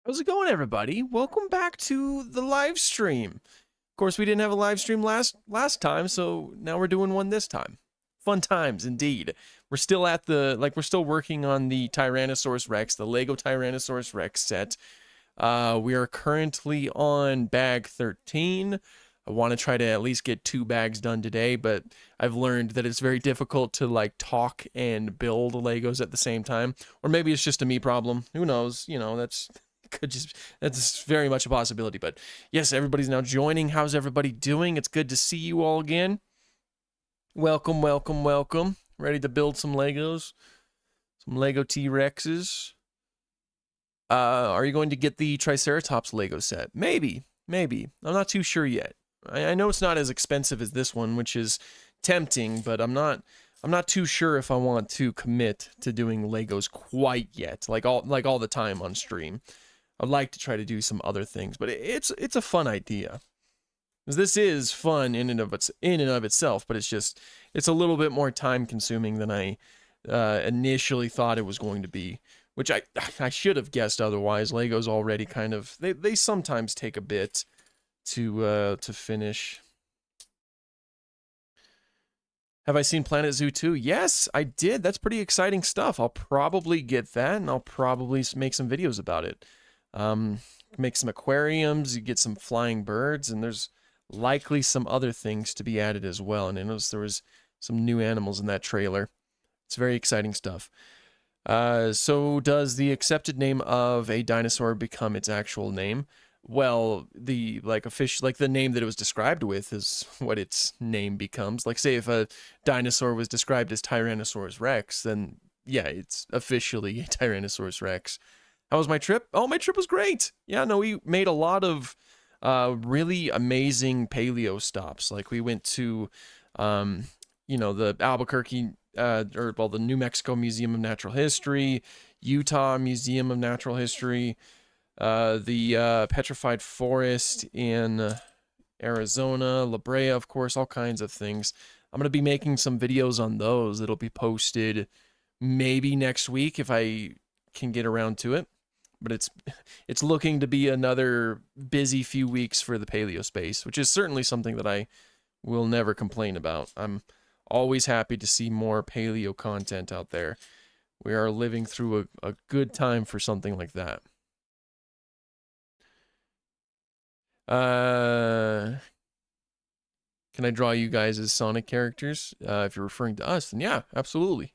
How's it going, everybody? Welcome back to the live stream. Of course, we didn't have a live stream last time, so now we're doing one this time. Fun times indeed. We're still at we're still working on the Tyrannosaurus Rex, the Lego Tyrannosaurus Rex set. We are currently on bag 13. I want to try to at least get 2 bags done today, but I've learned that it's very difficult to talk and build Legos at the same time. Or maybe it's just a me problem. Who knows? That's very much a possibility. But yes, everybody's now joining. How's everybody doing? It's good to see you all again. Welcome, welcome, welcome. Ready to build some Legos? Some Lego T-Rexes. Are you going to get the Triceratops Lego set? Maybe. I'm not too sure yet. I know it's not as expensive as this one, which is tempting, but I'm not too sure if I want to commit to doing Legos quite yet, like all the time on stream. I'd like to try to do some other things, but it's a fun idea. Because this is fun in and of itself, but it's a little bit more time consuming than I initially thought it was going to be, which I should have guessed otherwise. Legos already kind of they sometimes take a bit to finish. Have I seen Planet Zoo 2? Yes, I did. That's pretty exciting stuff. I'll probably get that, and I'll probably make some videos about it. Make some aquariums, you get some flying birds, and there's likely some other things to be added as well. And I noticed there was some new animals in that trailer. It's very exciting stuff. So does the accepted name of a dinosaur become its actual name? Well, the the name that it was described with is what its name becomes. Like, say if a dinosaur was described as Tyrannosaurus Rex, then yeah, it's officially a Tyrannosaurus Rex. How was my trip? Oh, my trip was great. Yeah, no, we made a lot of really amazing paleo stops. Like, we went to the Albuquerque the New Mexico Museum of Natural History, Utah Museum of Natural History, the Petrified Forest in Arizona, La Brea, of course, all kinds of things. I'm going to be making some videos on those that'll be posted maybe next week if I can get around to it. But it's looking to be another busy few weeks for the paleo space, which is certainly something that I will never complain about. I'm always happy to see more paleo content out there. We are living through a good time for something like that. Can I draw you guys as Sonic characters? If you're referring to us, then yeah, absolutely.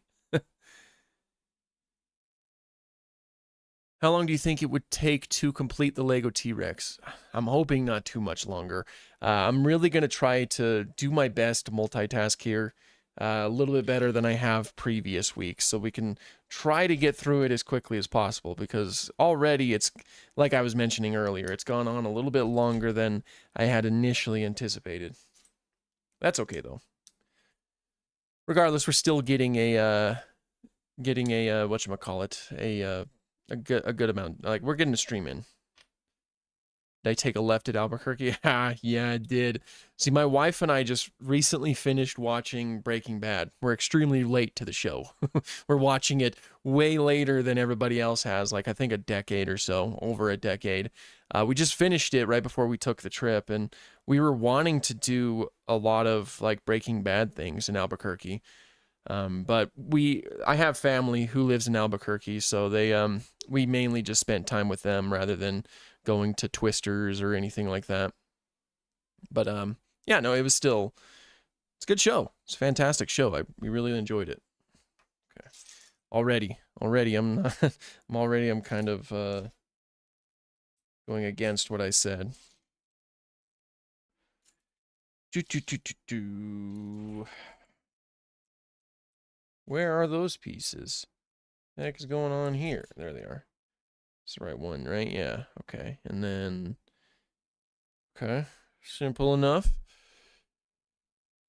How long do you think it would take to complete the Lego T-Rex? I'm hoping not too much longer. I'm really going to try to do my best to multitask here a little bit better than I have previous weeks, so we can try to get through it as quickly as possible, because already it's, like I was mentioning earlier, it's gone on a little bit longer than I had initially anticipated. That's okay, though. Regardless, we're still getting a whatchamacallit, a good amount. Like, we're getting a stream in. Did I take a left at Albuquerque? Yeah, I did. See, my wife and I just recently finished watching Breaking Bad. We're extremely late to the show. We're watching it way later than everybody else has, like I think a decade or so, over a decade. We just finished it right before we took the trip, and we were wanting to do a lot of like Breaking Bad things in Albuquerque. But I have family who lives in Albuquerque, so we mainly just spent time with them rather than going to Twisters or anything like that. But yeah, no, it's a good show. It's a fantastic show. We really enjoyed it. Okay. Already I'm kind of going against what I said. Where are those pieces? What the heck is going on here? There they are. It's the right one, right? Yeah, okay. And then, okay, simple enough.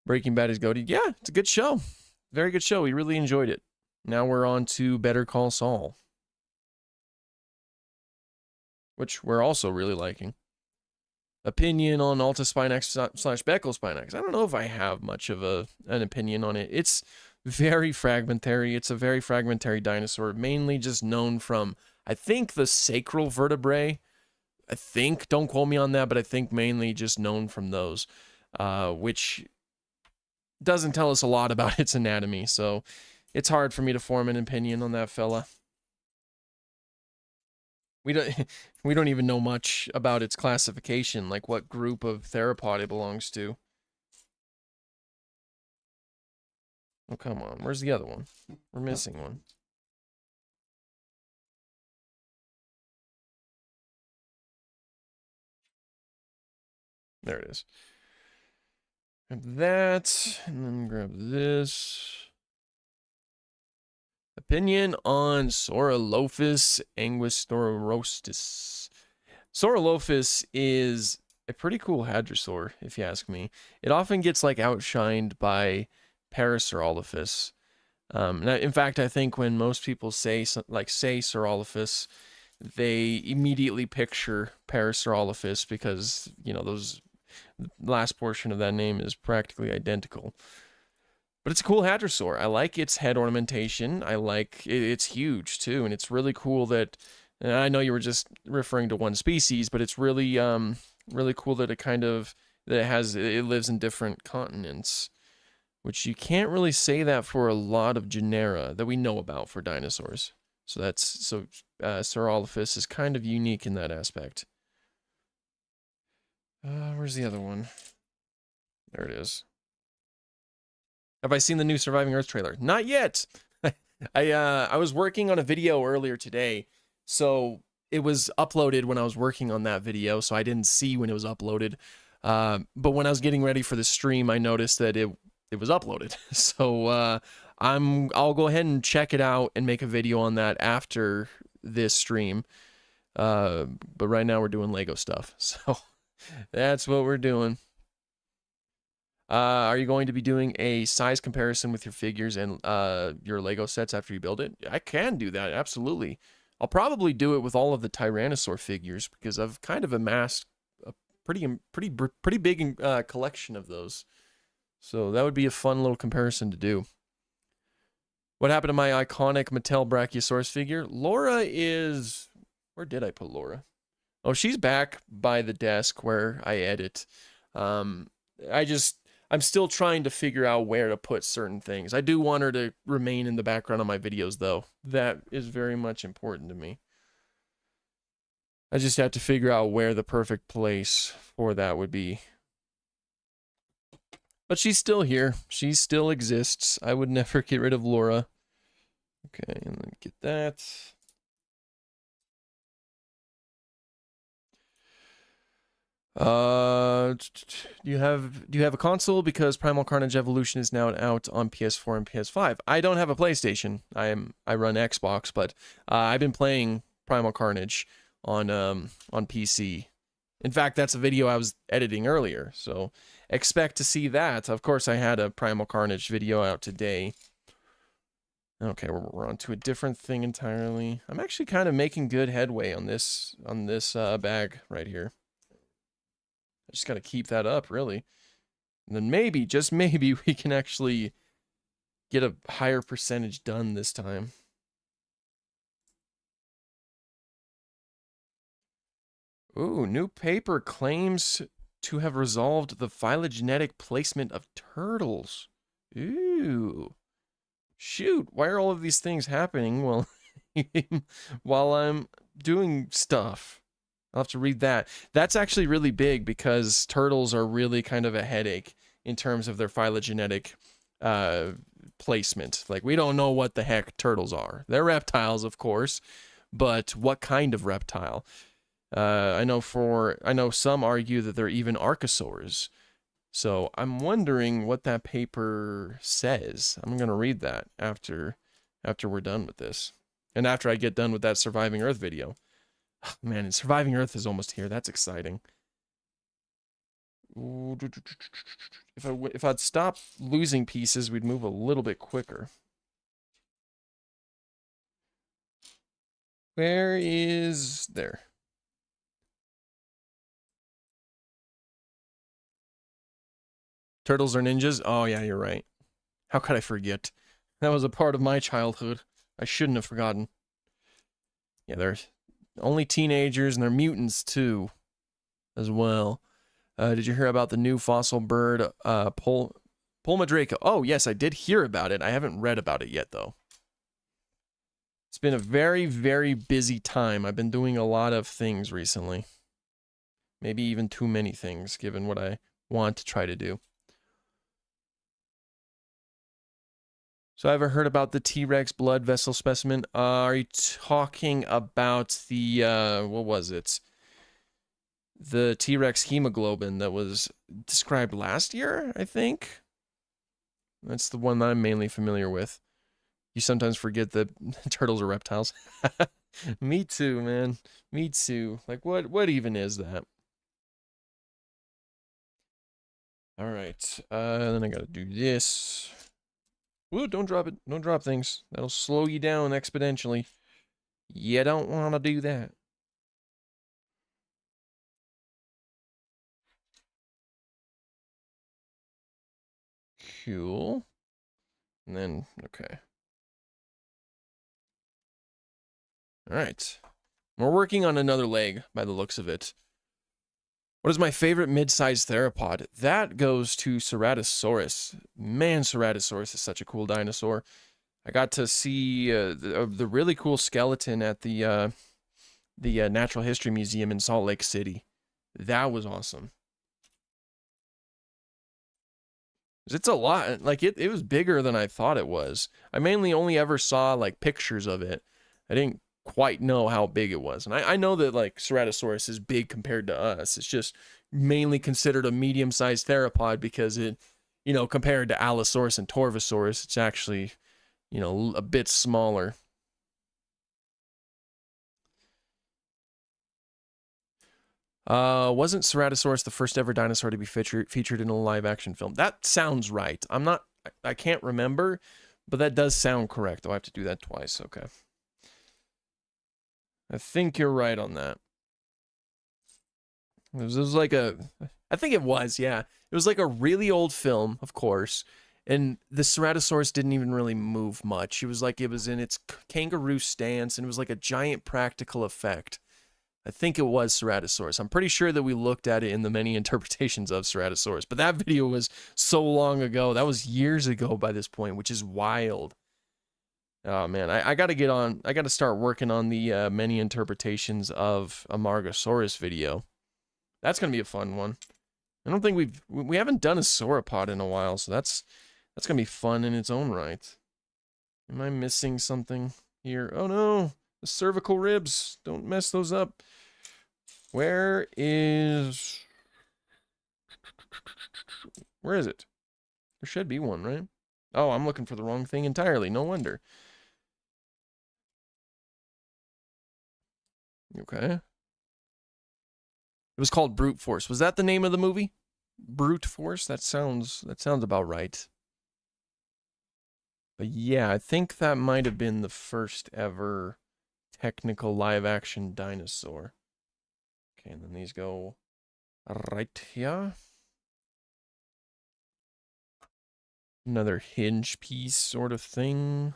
Breaking Bad is goated. Yeah, it's a good show. Very good show. We really enjoyed it. Now we're on to Better Call Saul, which we're also really liking. Opinion on Alta Spinax / Beckel Spinax. I don't know if I have much of an opinion on it. It's very fragmentary. It's a very fragmentary dinosaur, mainly just known from I think the sacral vertebrae, I think, don't quote me on that, but I think mainly just known from those, which doesn't tell us a lot about its anatomy, so it's hard for me to form an opinion on that fella. We don't we don't even know much about its classification, like what group of theropod it belongs to. Oh, come on. Where's the other one? We're missing one. There it is. Grab that, and then grab this. Opinion on Saurolophus anguistorostis. Saurolophus is a pretty cool hadrosaur, if you ask me. It often gets like outshined by Parasaurolophus. In fact, I think when most people say Saurolophus, they immediately picture Parasaurolophus because, you know, the last portion of that name is practically identical. But it's a cool hadrosaur. I like its head ornamentation. I like it's huge too, and it's really cool that. And I know you were just referring to one species, but it's really really cool that it lives in different continents, which you can't really say that for a lot of genera that we know about for dinosaurs. So Saurolophus is kind of unique in that aspect. Where's the other one? There it is. Have I seen the new Surviving Earth trailer? Not yet. I was working on a video earlier today, so it was uploaded when I was working on that video, so I didn't see when it was uploaded. But when I was getting ready for the stream, I noticed that it was uploaded. So I'll go ahead and check it out and make a video on that after this stream. But right now we're doing Lego stuff, so that's what we're doing. Are you going to be doing a size comparison with your figures and your Lego sets after you build it? I can do that, absolutely. I'll probably do it with all of the Tyrannosaur figures because I've kind of amassed a pretty big collection of those. So that would be a fun little comparison to do. What happened to my iconic Mattel Brachiosaurus figure? Laura is... Where did I put Laura? Oh, she's back by the desk where I edit. I'm still trying to figure out where to put certain things. I do want her to remain in the background of my videos, though. That is very much important to me. I just have to figure out where the perfect place for that would be. But she's still here. She still exists. I would never get rid of Laura. Okay, and then get that. Do you have a console? Because Primal Carnage Evolution is now out on PS4 and PS5. I don't have a PlayStation. I run Xbox, but I've been playing Primal Carnage on PC. In fact, that's a video I was editing earlier, so expect to see that. Of course, I had a Primal Carnage video out today. Okay, we're on to a different thing entirely. I'm actually kind of making good headway on this bag right here. I just got to keep that up, really. And then maybe, just maybe, we can actually get a higher percentage done this time. Ooh, new paper claims to have resolved the phylogenetic placement of turtles. Ooh. Shoot, why are all of these things happening while I'm doing stuff? I'll have to read that. That's actually really big because turtles are really kind of a headache in terms of their phylogenetic placement. Like, we don't know what the heck turtles are. They're reptiles, of course, but what kind of reptile? I know some argue that they're even archosaurs. So I'm wondering what that paper says. I'm going to read that after we're done with this. And after I get done with that Surviving Earth video. Oh, man, and Surviving Earth is almost here. That's exciting. If I'd stop losing pieces, we'd move a little bit quicker. Where is... There. Turtles are ninjas? Oh, yeah, you're right. How could I forget? That was a part of my childhood. I shouldn't have forgotten. Yeah, they're only teenagers and they're mutants too, as well. Did you hear about the new fossil bird, Pulmadraco? Oh, yes, I did hear about it. I haven't read about it yet, though. It's been a very, very busy time. I've been doing a lot of things recently. Maybe even too many things, given what I want to try to do. So I ever heard about the T-Rex blood vessel specimen? Are you talking about the, what was it? The T-Rex hemoglobin that was described last year, I think? That's the one that I'm mainly familiar with. You sometimes forget that turtles are reptiles. Me too, man. Me too. Like, what even is that? All right. Then I gotta do this. Woo, don't drop it. Don't drop things. That'll slow you down exponentially. You don't want to do that. Cool. And then, okay. All right. We're working on another leg by the looks of it. What is my favorite mid-sized theropod? That goes to Ceratosaurus. Man, Ceratosaurus is such a cool dinosaur. I got to see the really cool skeleton at the Natural History Museum in Salt Lake City. That was awesome. It's a lot. Like, it was bigger than I thought it was. I mainly only ever saw, like, pictures of it. I didn't quite know how big it was. And I know that, like, Ceratosaurus is big compared to us. It's just mainly considered a medium-sized theropod because it, you know, compared to Allosaurus and Torvosaurus, it's actually, you know, a bit smaller. Wasn't Ceratosaurus the first ever dinosaur to be featured in a live-action film? That sounds right. I can't remember, but that does sound correct. Oh, I have to do that twice. Okay. I think you're right on that. It was like I think it was, yeah. It was like a really old film, of course, and the Ceratosaurus didn't even really move much. It was in its kangaroo stance, and it was like a giant practical effect. I think it was Ceratosaurus. I'm pretty sure that we looked at it in the many interpretations of Ceratosaurus, but that video was so long ago. That was years ago by this point, which is wild. Oh man, I got to get on. I got to start working on the many interpretations of a Margosaurus video. That's gonna be a fun one. I don't think we haven't done a sauropod in a while, so that's gonna be fun in its own right. Am I missing something here? Oh no, the cervical ribs. Don't mess those up. Where is it? There should be one, right? Oh, I'm looking for the wrong thing entirely. No wonder. Okay. It was called Brute Force. Was that the name of the movie? Brute Force? That sounds about right. But yeah, I think that might have been the first ever technical live action dinosaur. Okay, and then these go right here. Another hinge piece sort of thing.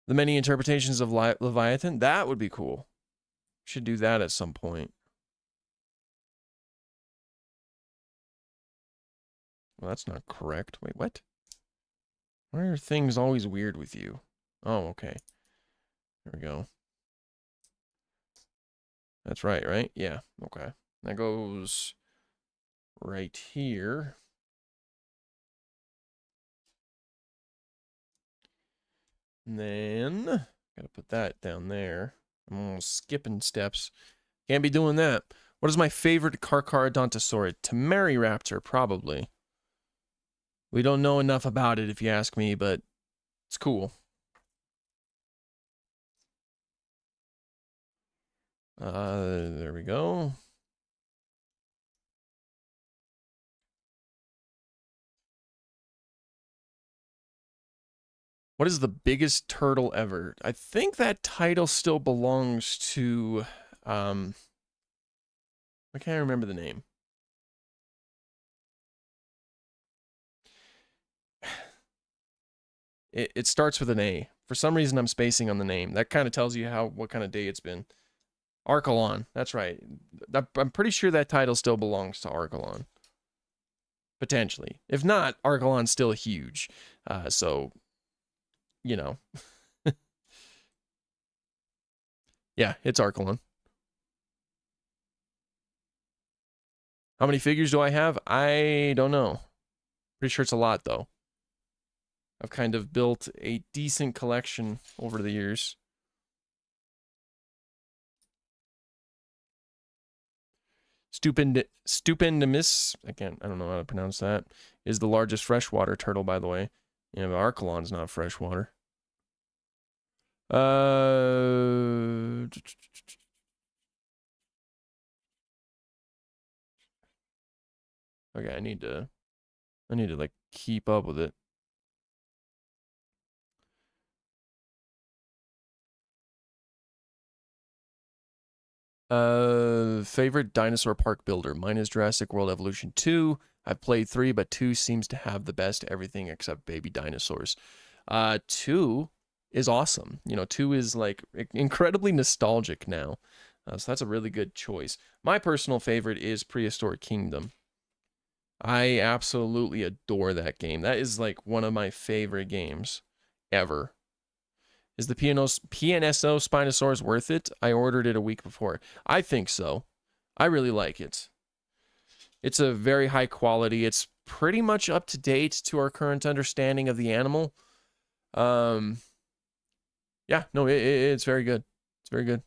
The many interpretations of Leviathan? That would be cool. Should do that at some point. Well, that's not correct. Wait, what? Why are things always weird with you? Oh, okay. There we go. That's right? Yeah, okay. That goes right here. And then, gotta put that down there. I'm almost skipping steps. Can't be doing that. What is my favorite Carcharodontosaurus? Temeraraptor, probably. We don't know enough about it, if you ask me, but it's cool. There we go. What is the biggest turtle ever? I think that title still belongs to, I can't remember the name. It starts with an A. For some reason, I'm spacing on the name. That kind of tells you what kind of day it's been. Archelon. That's right. I'm pretty sure that title still belongs to Archelon. Potentially. If not, Archelon's still huge. So, you know. Yeah, it's Archelon. How many figures do I have? I don't know. Pretty sure it's a lot, though. I've kind of built a decent collection over the years. Stupendimus, I don't know how to pronounce that, is the largest freshwater turtle, by the way. You know, Archelon's not freshwater. Okay, I need to like keep up with it. Favorite dinosaur park builder? Mine is Jurassic World Evolution 2. I've played 3, but 2 seems to have the best everything except baby dinosaurs. 2 is awesome. You know, 2 is like incredibly nostalgic now. So that's a really good choice. My personal favorite is Prehistoric Kingdom. I absolutely adore that game. That is like one of my favorite games ever. Is the PNSO Spinosaurus worth it? I ordered it a week before. I think so. I really like it. It's a very high quality. It's pretty much up to date to our current understanding of the animal. Yeah, no, it's very good. It's very good.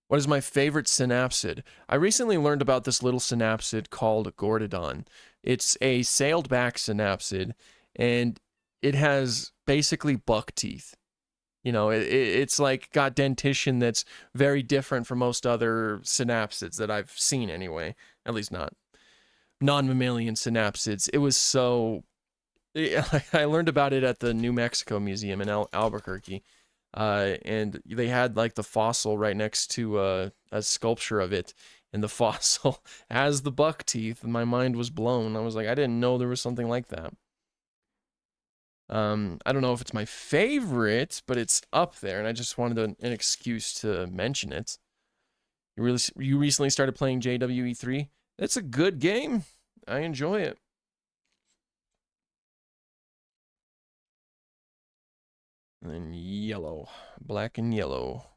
What is my favorite synapsid? I recently learned about this little synapsid called Gordodon. It's a sailed back synapsid, and it has basically buck teeth. You know, it's like got dentition that's very different from most other synapsids that I've seen anyway. At least not non-mammalian synapsids. It was so... I learned about it at the New Mexico Museum in Albuquerque. And they had like the fossil right next to a sculpture of it. And the fossil has the buck teeth. And my mind was blown. I was like, I didn't know there was something like that. I don't know if it's my favorite, but it's up there, and I just wanted an excuse to mention it. You recently started playing JWE3? It's a good game. I enjoy it. And then yellow. Black and yellow.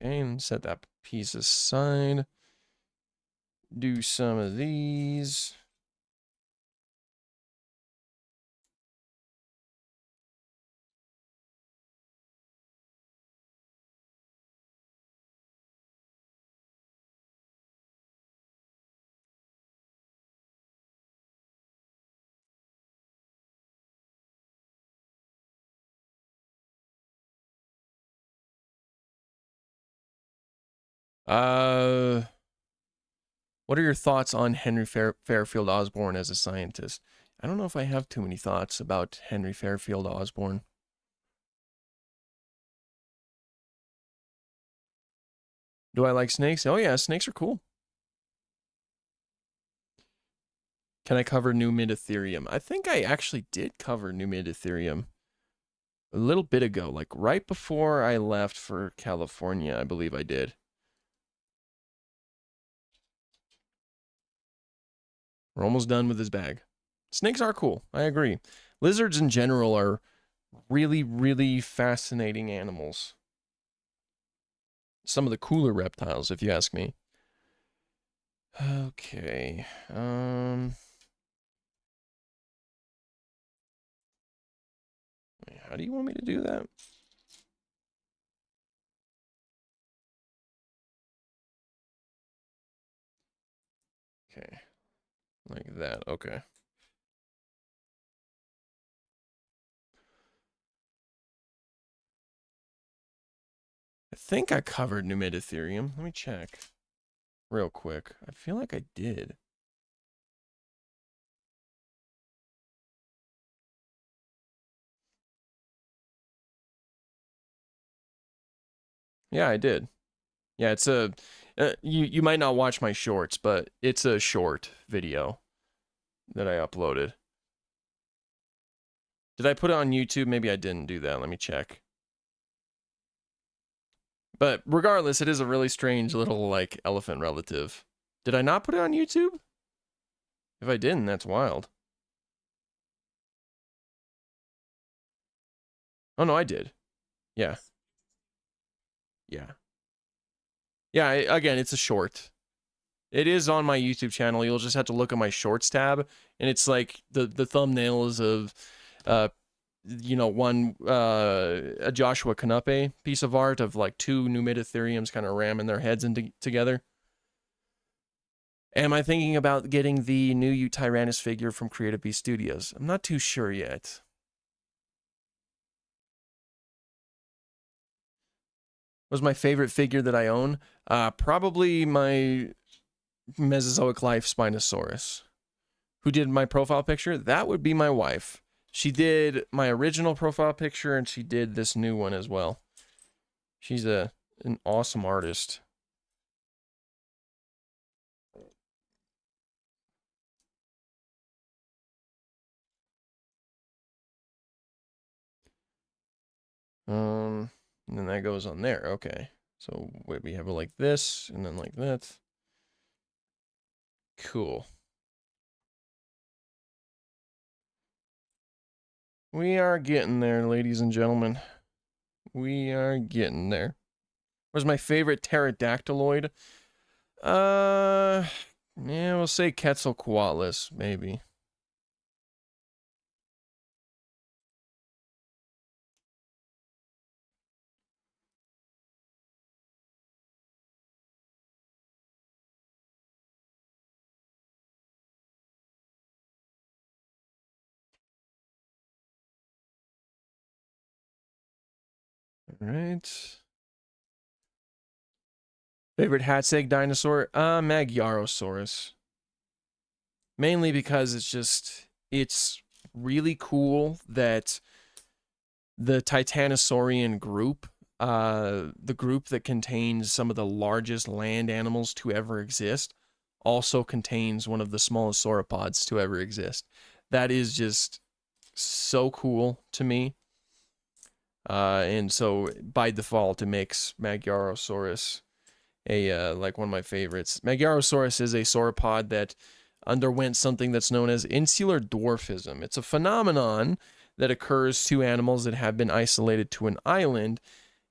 Okay, and set that piece aside. Do some of these. What are your thoughts on Henry Fairfield Osborn as a scientist? I don't know if I have too many thoughts about Henry Fairfield Osborn. Do I like snakes? Oh yeah, snakes are cool. Can I cover Numiditherium? I think I actually did cover Numiditherium a little bit ago, like right before I left for California, I believe I did. We're almost done with this bag. Snakes are cool. I agree. Lizards in general are really, really fascinating animals. Some of the cooler reptiles, if you ask me. Okay. How do you want me to do that? Okay. Like that. Okay. I think I covered Numiditherium. Let me check real quick. I feel like I did. Yeah, I did. Yeah, it's a you might not watch my shorts, but it's a short video that I uploaded. Did I put it on YouTube? Maybe I didn't do that. Let me check. But regardless, it is a really strange little like elephant relative. Did I not put it on YouTube? If I didn't, that's wild. Oh no, I did. Yeah. Yeah. Yeah, again, it's a short. It is on my YouTube channel. You'll just have to look at my shorts tab, and it's like the thumbnails of one a Joshua Canupe piece of art of like two Numid-Ethereums kind of ramming their heads together. Am I thinking about getting the new Tyrannus figure from Creative Beast Studios? I'm not too sure yet. Was my favorite figure that I own? Probably my Mesozoic Life Spinosaurus. Who did my profile picture? That would be my wife. She did my original profile picture, and she did this new one as well. She's an awesome artist. And then that goes on there. Okay. So wait, we have it like this, and then like that. Cool. We are getting there, ladies and gentlemen. We are getting there. Where's my favorite pterodactyloid? Yeah, we'll say Quetzalcoatlus, maybe. All right. Favorite Hatseg dinosaur? Magyarosaurus. Mainly because it's really cool that the Titanosaurian group, the group that contains some of the largest land animals to ever exist, also contains one of the smallest sauropods to ever exist. That is just so cool to me. And so by default, it makes Magyarosaurus like one of my favorites. Magyarosaurus is a sauropod that underwent something that's known as insular dwarfism. It's a phenomenon that occurs to animals that have been isolated to an island,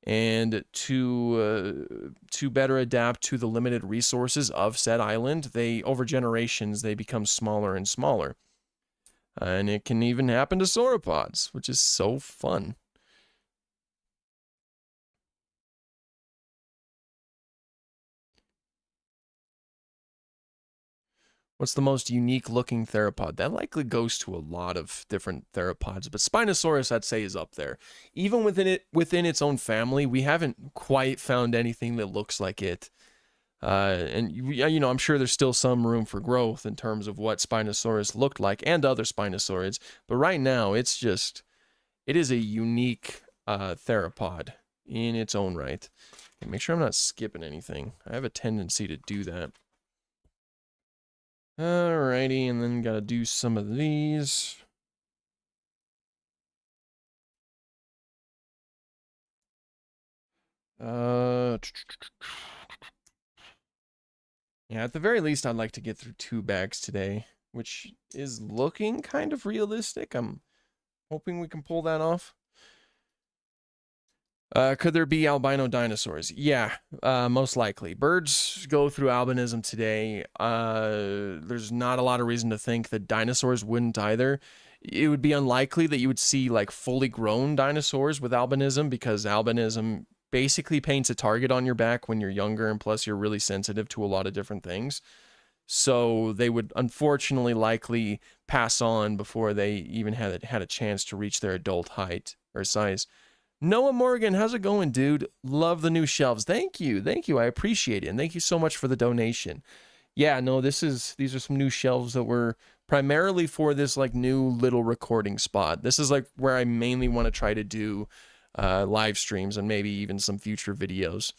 and to better adapt to the limited resources of said island, over generations they become smaller and smaller. And it can even happen to sauropods, which is so fun. What's the most unique looking theropod? That likely goes to a lot of different theropods, but Spinosaurus, I'd say, is up there. Even within its own family, we haven't quite found anything that looks like it. And I'm sure there's still some room for growth in terms of what Spinosaurus looked like and other Spinosaurids. But right now, it is a unique theropod in its own right. Okay, make sure I'm not skipping anything. I have a tendency to do that. Alrighty, and then gotta do some of these. Yeah, at the very least, I'd like to get through 2 bags today, which is looking kind of realistic. I'm hoping we can pull that off. Could there be albino dinosaurs? Yeah, most likely. Birds go through albinism today. There's not a lot of reason to think that dinosaurs wouldn't either. It would be unlikely that you would see like fully grown dinosaurs with albinism, because albinism basically paints a target on your back when you're younger, and plus you're really sensitive to a lot of different things. So they would unfortunately likely pass on before they even had a chance to reach their adult height or size. Noah Morgan, how's it going, dude? Love the new shelves. Thank you. I appreciate it. And thank you so much for the donation. Yeah, no, these are some new shelves that were primarily for this like new little recording spot. This is like where I mainly want to try to do live streams and maybe even some future videos.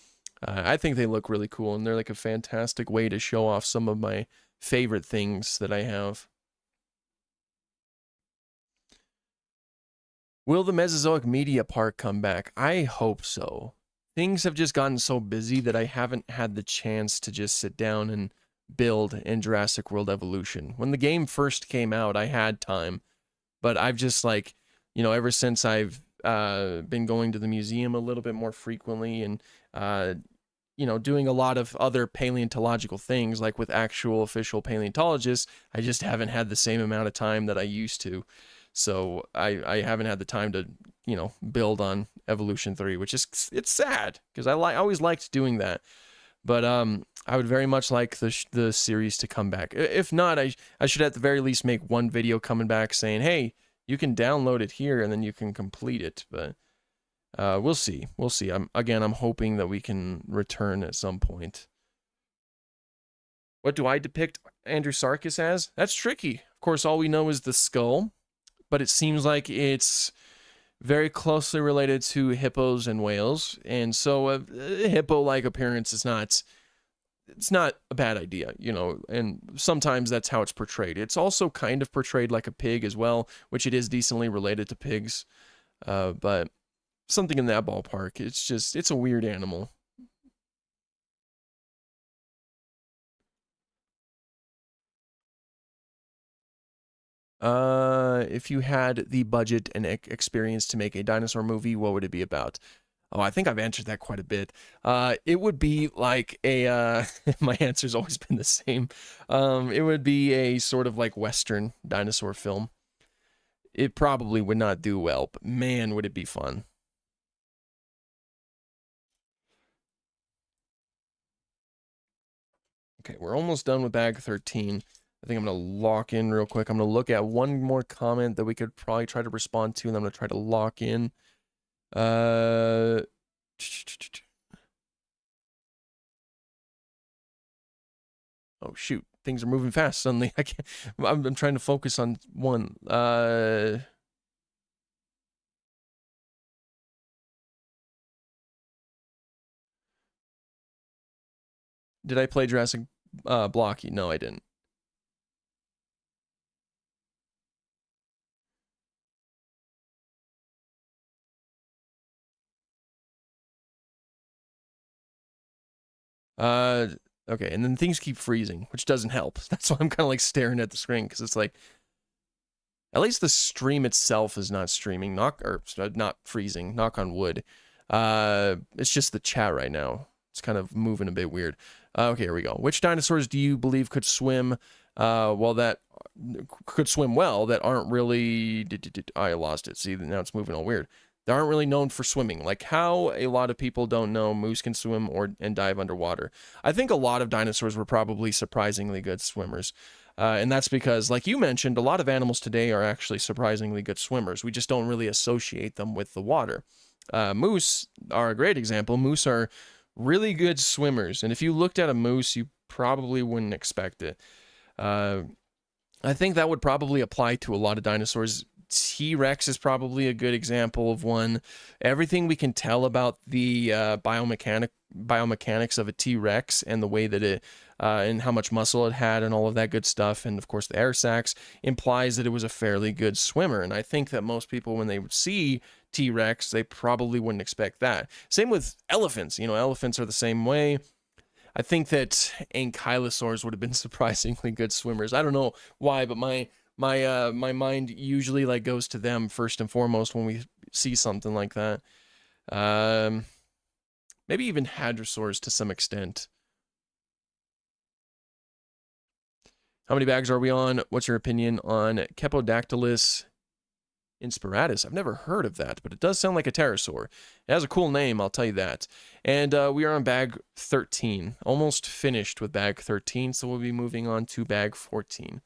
I think they look really cool, and they're like a fantastic way to show off some of my favorite things that I have. Will the Mesozoic Media Park come back? I hope so. Things have just gotten so busy that I haven't had the chance to just sit down and build in Jurassic World Evolution. When the game first came out, I had time, but I've just like, ever since I've been going to the museum a little bit more frequently and, doing a lot of other paleontological things, like with actual official paleontologists, I just haven't had the same amount of time that I used to. So I haven't had the time to, build on Evolution 3, which is, it's sad because I always liked doing that. But I would very much like the series to come back. If not, I should at the very least make one video coming back saying, hey, you can download it here and then you can complete it. But we'll see. We'll see. I'm hoping that we can return at some point. What do I depict Andrewsarchus as? That's tricky. Of course, all we know is the skull, but it seems like it's very closely related to hippos and whales, and so a hippo-like appearance is not, it's not a bad idea, and sometimes that's how it's portrayed. It's also kind of portrayed like a pig as well, which it is decently related to pigs, but something in that ballpark. It's a weird animal. If you had the budget and experience to make a dinosaur movie, what would it be about? Oh, I think I've answered that quite a bit. It would be like a, my answer's always been the same. It would be a sort of like Western dinosaur film. It probably would not do well, but man, would it be fun. Okay, we're almost done with bag 13. I think I'm going to lock in real quick. I'm going to look at one more comment that we could probably try to respond to, and I'm going to try to lock in. Oh, shoot. Things are moving fast suddenly. I can't. I'm trying to focus on one. Did I play Jurassic Blocky? No, I didn't. Okay, and then things keep freezing, which doesn't help. That's why I'm kind of like staring at the screen, because it's like, at least the stream itself is not streaming, not freezing, knock on wood. It's just the chat right now. It's kind of moving a bit weird. Okay, here we go. Which dinosaurs do you believe could swim, well, that aren't really, I lost it. See, now it's moving all weird. They aren't really known for swimming. Like how a lot of people don't know moose can swim and dive underwater. I think a lot of dinosaurs were probably surprisingly good swimmers. And that's because, like you mentioned, a lot of animals today are actually surprisingly good swimmers. We just don't really associate them with the water. Moose are a great example. Moose are really good swimmers. And if you looked at a moose, you probably wouldn't expect it. I think that would probably apply to a lot of dinosaurs. T-Rex is probably a good example of one. Everything we can tell about the biomechanics of a T-Rex and the way that it and how much muscle it had and all of that good stuff, and of course the air sacs, implies that it was a fairly good swimmer. And I think that most people, when they would see T-Rex, they probably wouldn't expect that. Same with elephants. Elephants are the same way. I think that ankylosaurs would have been surprisingly good swimmers. I don't know why, but my mind usually like goes to them first and foremost when we see something like that. Maybe even hadrosaurs to some extent. How many bags are we on? What's your opinion on Kepodactylus inspiratus? I've never heard of that, but it does sound like a pterosaur. It has a cool name, I'll tell you that. And we are on bag 13. Almost finished with bag 13, so we'll be moving on to bag 14.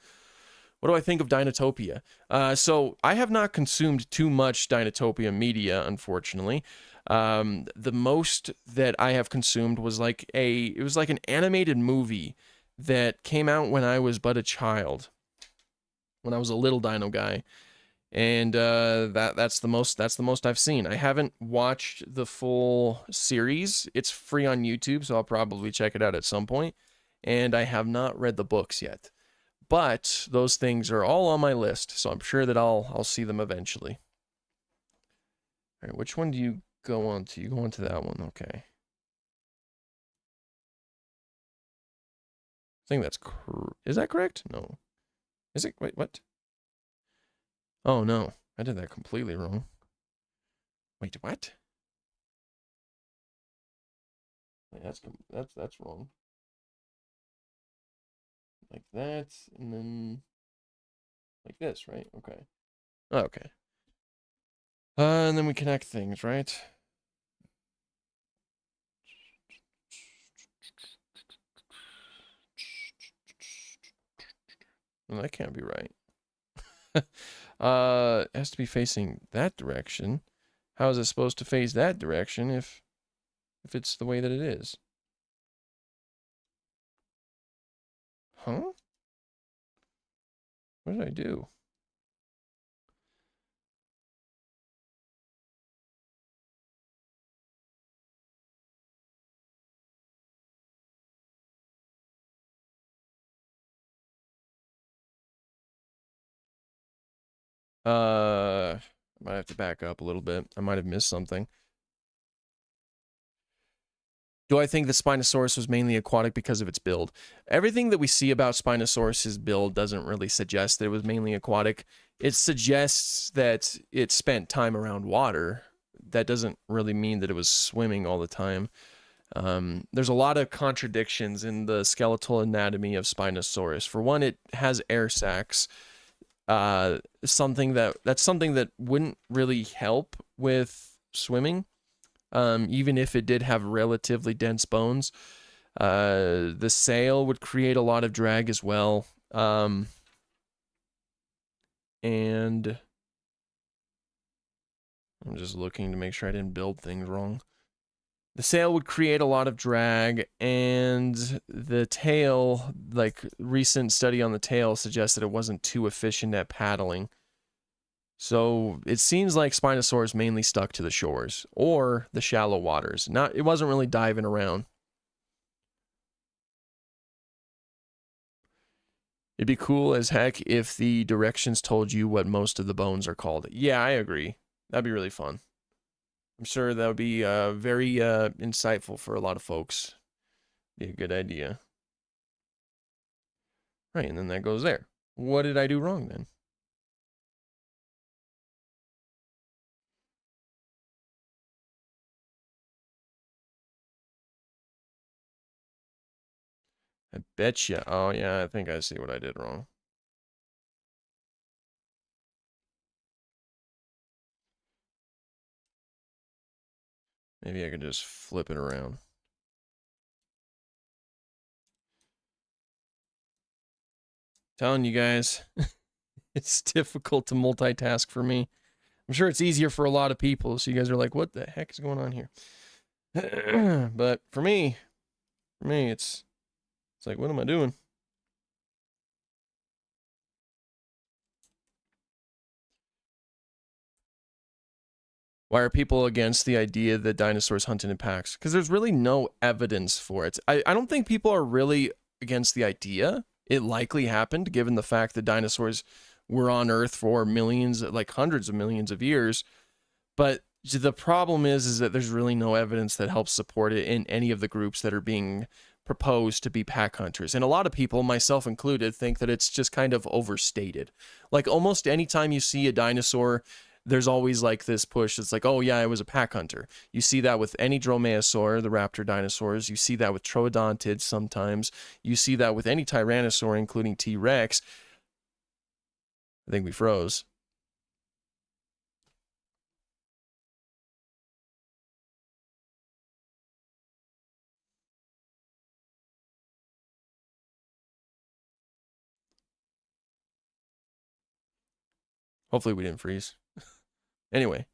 What do I think of Dinotopia? So I have not consumed too much Dinotopia media, unfortunately. The most that I have consumed was like an animated movie that came out when I was but a child, when I was a little dino guy. And that's the most I've seen. I haven't watched the full series. It's free on YouTube, so I'll probably check it out at some point. And I have not read the books yet. But those things are all on my list, so I'm sure that I'll see them eventually. All right, which one do you go on to? You go on to that one, okay. I think that's is that correct? No. Is it? Wait, what? Oh no, I did that completely wrong. Wait, what? Wait, that's wrong. Like that, and then like this, right? Okay. Okay. And then we connect things, right? Well, that can't be right. It has to be facing that direction. How is it supposed to face that direction if it's the way that it is? Huh? What did I do? I might have to back up a little bit. I might have missed something. Do I think that Spinosaurus was mainly aquatic because of its build? Everything that we see about Spinosaurus's build doesn't really suggest that it was mainly aquatic. It suggests that it spent time around water. That doesn't really mean that it was swimming all the time. There's a lot of contradictions in the skeletal anatomy of Spinosaurus. For one, it has air sacs. That's something that wouldn't really help with swimming. Even if it did have relatively dense bones. The sail would create a lot of drag as well. And I'm just looking to make sure I didn't build things wrong. The sail would create a lot of drag, and the tail, like recent study on the tail suggests that it wasn't too efficient at paddling. So it seems like Spinosaurus mainly stuck to the shores or the shallow waters. It wasn't really diving around. It'd be cool as heck if the directions told you what most of the bones are called. Yeah, I agree. That'd be really fun. I'm sure that would be very insightful for a lot of folks. Be a good idea. Right, and then that goes there. What did I do wrong then? I betcha. Oh, yeah, I think I see what I did wrong. Maybe I could just flip it around. Telling you guys, it's difficult to multitask for me. I'm sure it's easier for a lot of people, so you guys are like, what the heck is going on here? But for me, it's like, what am I doing? Why are people against the idea that dinosaurs hunted in packs? Because there's really no evidence for it. I don't think people are really against the idea. It likely happened given the fact that dinosaurs were on Earth for millions, like hundreds of millions of years. But the problem is that there's really no evidence that helps support it in any of the groups that are being proposed to be pack hunters. And a lot of people, myself included, think that it's just kind of overstated. Like almost anytime you see a dinosaur, there's always like this push. It's like, oh yeah, I was a pack hunter. You see that with any dromaeosaur, the raptor dinosaurs. You see that with troodontids sometimes. You see that with any tyrannosaur, including T-Rex. I think we froze. Hopefully we didn't freeze. Anyway.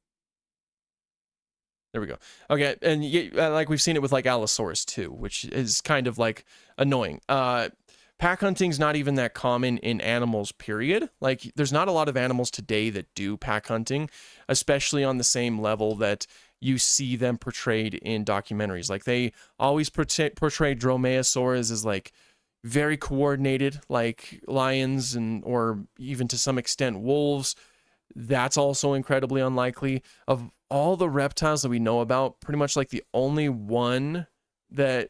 There we go. Okay, and like we've seen it with like Allosaurus too, which is kind of like annoying. pack hunting's not even that common in animals, period. Like, there's not a lot of animals today that do pack hunting, especially on the same level that you see them portrayed in documentaries. Like, they always portray dromaeosaurs as like very coordinated, like lions and or even to some extent wolves. That's also incredibly unlikely. Of all the reptiles that we know about, pretty much like the only one that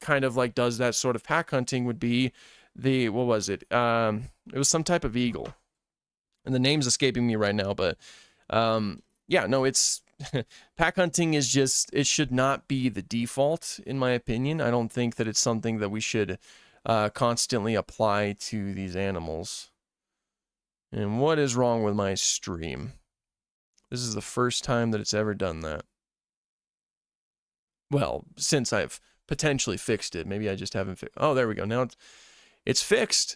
kind of like does that sort of pack hunting would be the, what was it? It was some type of eagle, and the name's escaping me right now, but yeah, no, it's pack hunting is just, it should not be the default, in my opinion. I don't think that it's something that we should constantly apply to these animals. And what is wrong with my stream? This is the first time that it's ever done that. Well, since I've potentially fixed it. Maybe I just haven't fixed. Oh, there we go. Now it's fixed.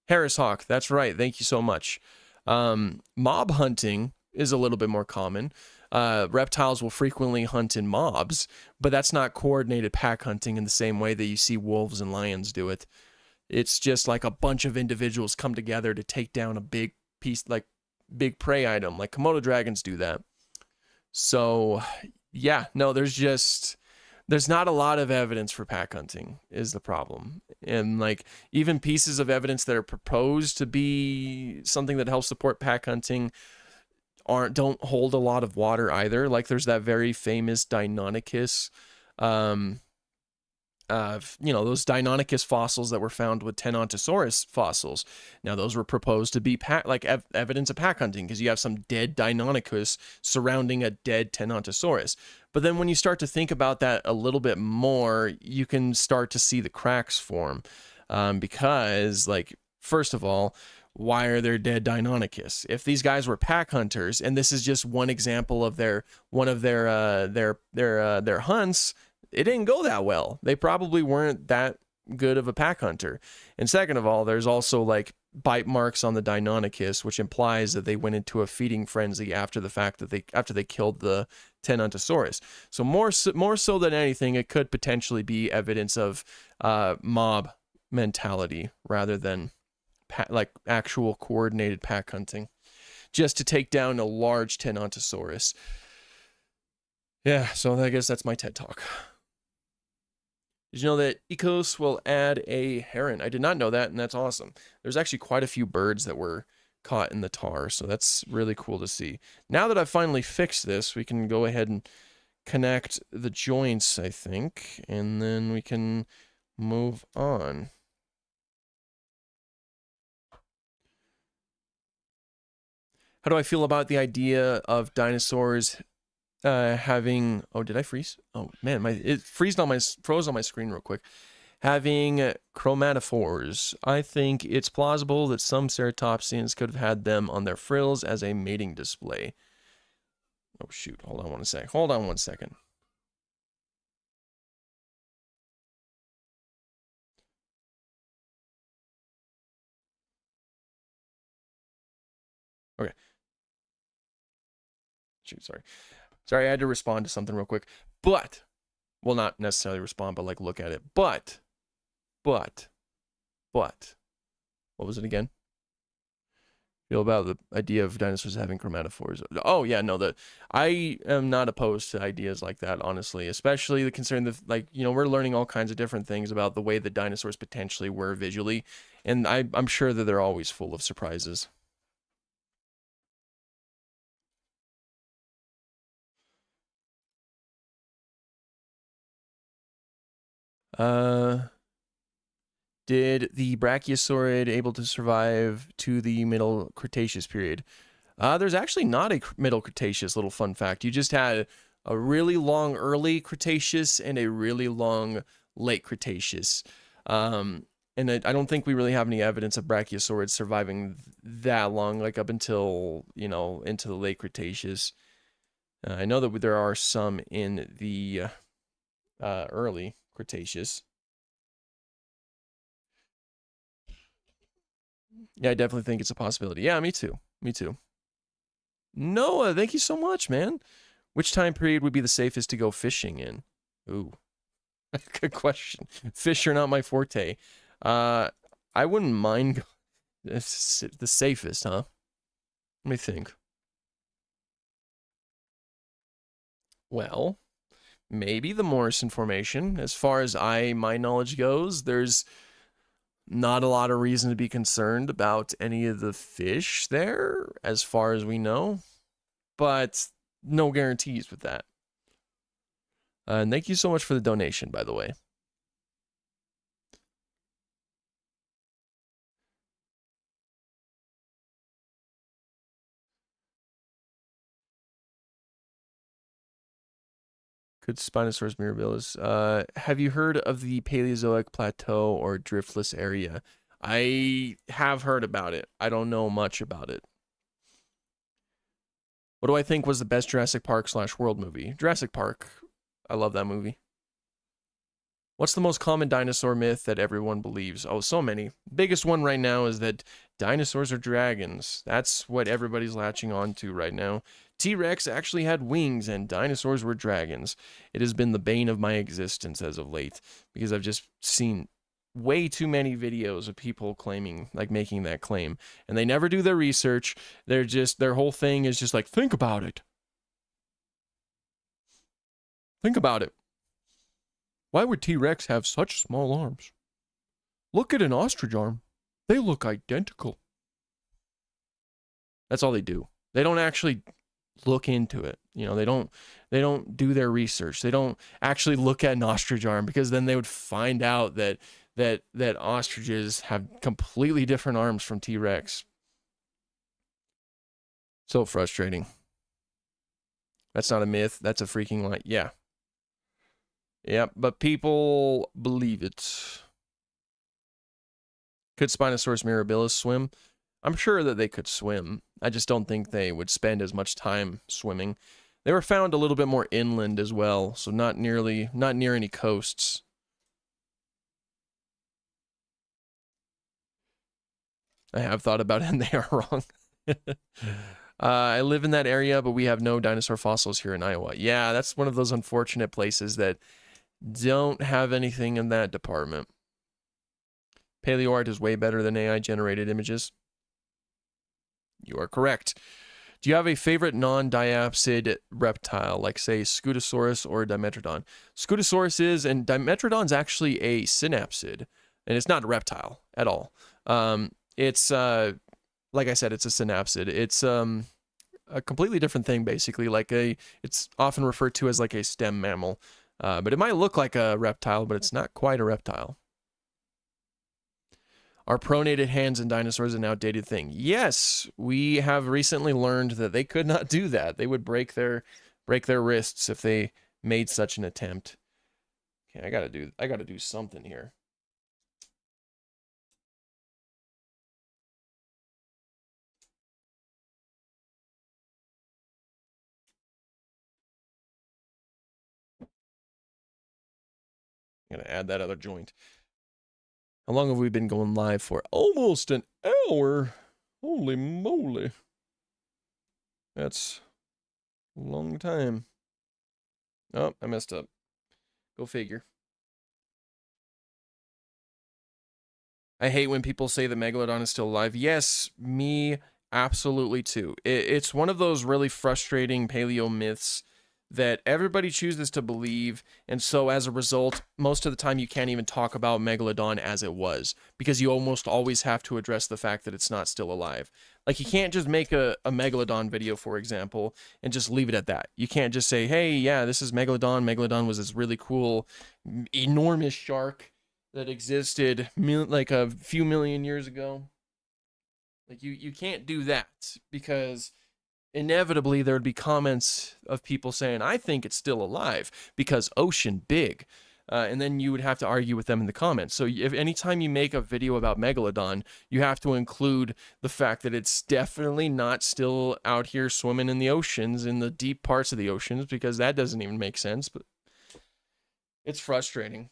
Harris Hawk. That's right. Thank you so much. Mob hunting is a little bit more common. Reptiles will frequently hunt in mobs, but that's not coordinated pack hunting in the same way that you see wolves and lions do it. It's just like a bunch of individuals come together to take down a big piece, like big prey item, like Komodo dragons do that. So yeah, no, there's not a lot of evidence for pack hunting is the problem. And like even pieces of evidence that are proposed to be something that helps support pack hunting don't hold a lot of water either. Like there's that very famous Deinonychus, those Deinonychus fossils that were found with Tenontosaurus fossils. Now those were proposed to be evidence of pack hunting because you have some dead Deinonychus surrounding a dead Tenontosaurus. But then when you start to think about that a little bit more, you can start to see the cracks form, because like, first of all, why are there dead Deinonychus? If these guys were pack hunters, and this is just one example of their hunts, it didn't go that well. They probably weren't that good of a pack hunter. And second of all, there's also like bite marks on the Deinonychus, which implies that they went into a feeding frenzy after the fact that after they killed the Tenontosaurus. So more so than anything, it could potentially be evidence of mob mentality rather than like actual coordinated pack hunting, just to take down a large Tenontosaurus. Yeah, so I guess that's my TED Talk. Did you know that Ecos will add a heron? I did not know that, and that's awesome. There's actually quite a few birds that were caught in the tar, so that's really cool to see. Now that I've finally fixed this, we can go ahead and connect the joints, I think, and then we can move on. How do I feel about the idea of dinosaurs having, oh, did I freeze? Oh man, it froze on my screen real quick. Having chromatophores. I think it's plausible that some ceratopsians could have had them on their frills as a mating display. Oh shoot, hold on one second. Okay. Shoot, sorry, I had to respond to something real quick. But, well, not necessarily respond, but like look at it. But, what was it again? Feel about the idea of dinosaurs having chromatophores. Oh yeah, no, I am not opposed to ideas like that, honestly, especially the concern that, like, we're learning all kinds of different things about the way that dinosaurs potentially were visually, and I'm sure that they're always full of surprises. Did the Brachiosaurid able to survive to the Middle Cretaceous period? There's actually not a Middle Cretaceous, little fun fact. You just had a really long early Cretaceous and a really long late Cretaceous. And I don't think we really have any evidence of Brachiosaurids surviving that long, like up until, into the late Cretaceous. I know that there are some in the early Cretaceous. Yeah, I definitely think it's a possibility. Yeah, me too. Noah, thank you so much, man. Which time period would be the safest to go fishing in? Ooh, good question. Fish are not my forte. I wouldn't mind. It's the safest, huh? Let me think. Well, maybe the Morrison Formation. As far as my knowledge goes, there's not a lot of reason to be concerned about any of the fish there, as far as we know. But no guarantees with that. And thank you so much for the donation, by the way. Could Spinosaurus mirabilis. Have you heard of the Paleozoic plateau or driftless area? I have heard about it. I don't know much about it. What do I think was the best Jurassic Park / World movie? Jurassic Park. I love that movie. What's the most common dinosaur myth that everyone believes? Oh, so many. Biggest one right now is that dinosaurs are dragons. That's what everybody's latching on to right now. T-Rex actually had wings and dinosaurs were dragons. It has been the bane of my existence as of late because I've just seen way too many videos of people claiming, like making that claim, and they never do their research. They're just, their whole thing is just like, think about it. Think about it. Why would T-Rex have such small arms? Look at an ostrich arm. They look identical. That's all they do. They don't actually look into it. You know, they don't do their research. They don't actually look at an ostrich arm, because then they would find out that ostriches have completely different arms from T-Rex. So frustrating. That's not a myth. That's a freaking lie. Yeah. Yep, but people believe it. Could Spinosaurus mirabilis swim? I'm sure that they could swim. I just don't think they would spend as much time swimming. They were found a little bit more inland as well, so not near any coasts. I have thought about it, and they are wrong. I live in that area, but we have no dinosaur fossils here in Iowa. Yeah, that's one of those unfortunate places that don't have anything in that department. Paleo art is way better than AI-generated images. You are correct. Do you have a favorite non-diapsid reptile, like, say, Scutosaurus or Dimetrodon? Scutosaurus is, and Dimetrodon's actually a synapsid, and it's not a reptile at all. It's, like I said, it's a synapsid. It's a completely different thing, basically. It's often referred to as like a stem mammal, but it might look like a reptile, but it's not quite a reptile. Are pronated hands in dinosaurs an outdated thing? Yes, we have recently learned that they could not do that. They would break their wrists if they made such an attempt. Okay, I gotta do something here. I'm gonna add that other joint. How long have we been going live for? Almost an hour. Holy moly. That's a long time. Oh, I messed up. Go figure. I hate when people say the Megalodon is still alive. Yes, me absolutely too. It's one of those really frustrating paleo myths that everybody chooses to believe, and so as a result, most of the time you can't even talk about Megalodon as it was, because you almost always have to address the fact that it's not still alive. Like, you can't just make a Megalodon video, for example, and just leave it at that. You can't just say, hey, yeah, this is Megalodon. Megalodon was this really cool, enormous shark that existed like a few million years ago. Like, you can't do that, because inevitably there would be comments of people saying, I think it's still alive because ocean big. And then you would have to argue with them in the comments. So if anytime you make a video about Megalodon, you have to include the fact that it's definitely not still out here swimming in the oceans, in the deep parts of the oceans, because that doesn't even make sense. But it's frustrating.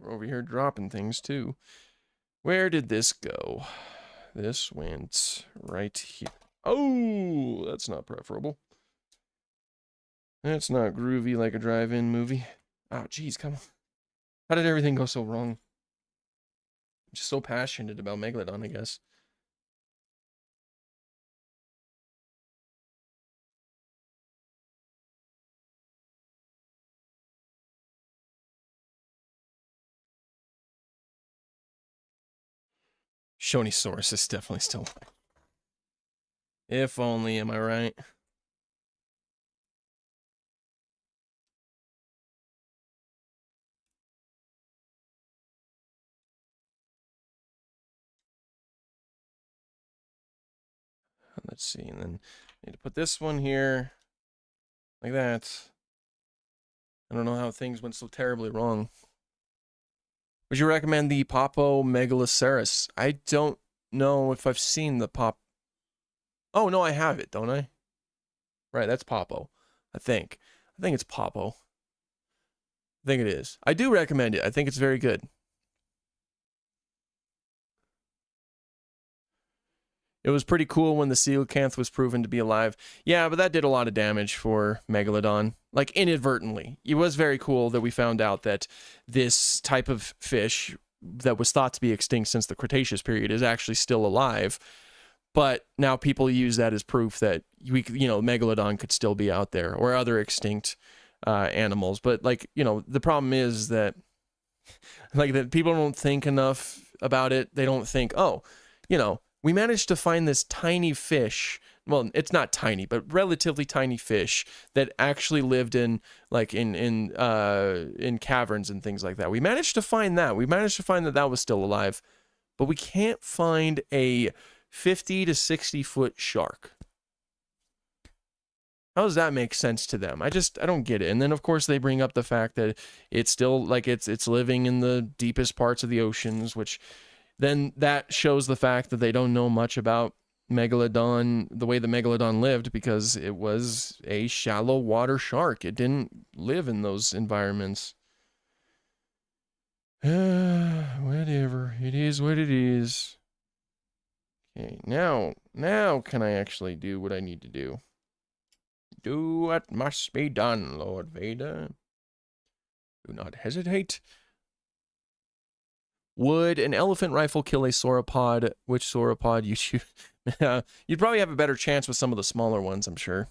We're over here dropping things too. Where did this go? This went right here. Oh, that's not preferable. That's not groovy like a drive-in movie. Oh, geez, come on. How did everything go so wrong? I'm just so passionate about Megalodon, I guess. Shonisaurus is definitely still alive. If only, am I right? Let's see, and then I need to put this one here, like that. I don't know how things went so terribly wrong. Would you recommend the Popo Megaloceros? I don't know if I've seen the Pop. Oh, no, I have it, don't I? Right, that's Popo. I think. I think it's Popo. I think it is. I do recommend it. I think it's very good. It was pretty cool when the coelacanth was proven to be alive. Yeah, but that did a lot of damage for Megalodon. Like, inadvertently. It was very cool that we found out that this type of fish that was thought to be extinct since the Cretaceous period is actually still alive. But now people use that as proof that Megalodon could still be out there, or other extinct animals. But, like, the problem is that, like, that people don't think enough about it. They don't think, oh, we managed to find this tiny fish. Well, it's not tiny, but relatively tiny fish that actually lived in caverns and things like that. We managed to find that. We managed to find that was still alive, but we can't find a 50 to 60 foot shark. How does that make sense to them? I don't get it. And then of course they bring up the fact that it's still like it's living in the deepest parts of the oceans, which then that shows the fact that they don't know much about Megalodon, the way the Megalodon lived, because it was a shallow water shark. It didn't live in those environments. Whatever. It is what it is. Okay, now can I actually do what I need to do? Do what must be done, Lord Vader. Do not hesitate. Would an elephant rifle kill a sauropod? Which sauropod you choose? You'd probably have a better chance with some of the smaller ones, I'm sure.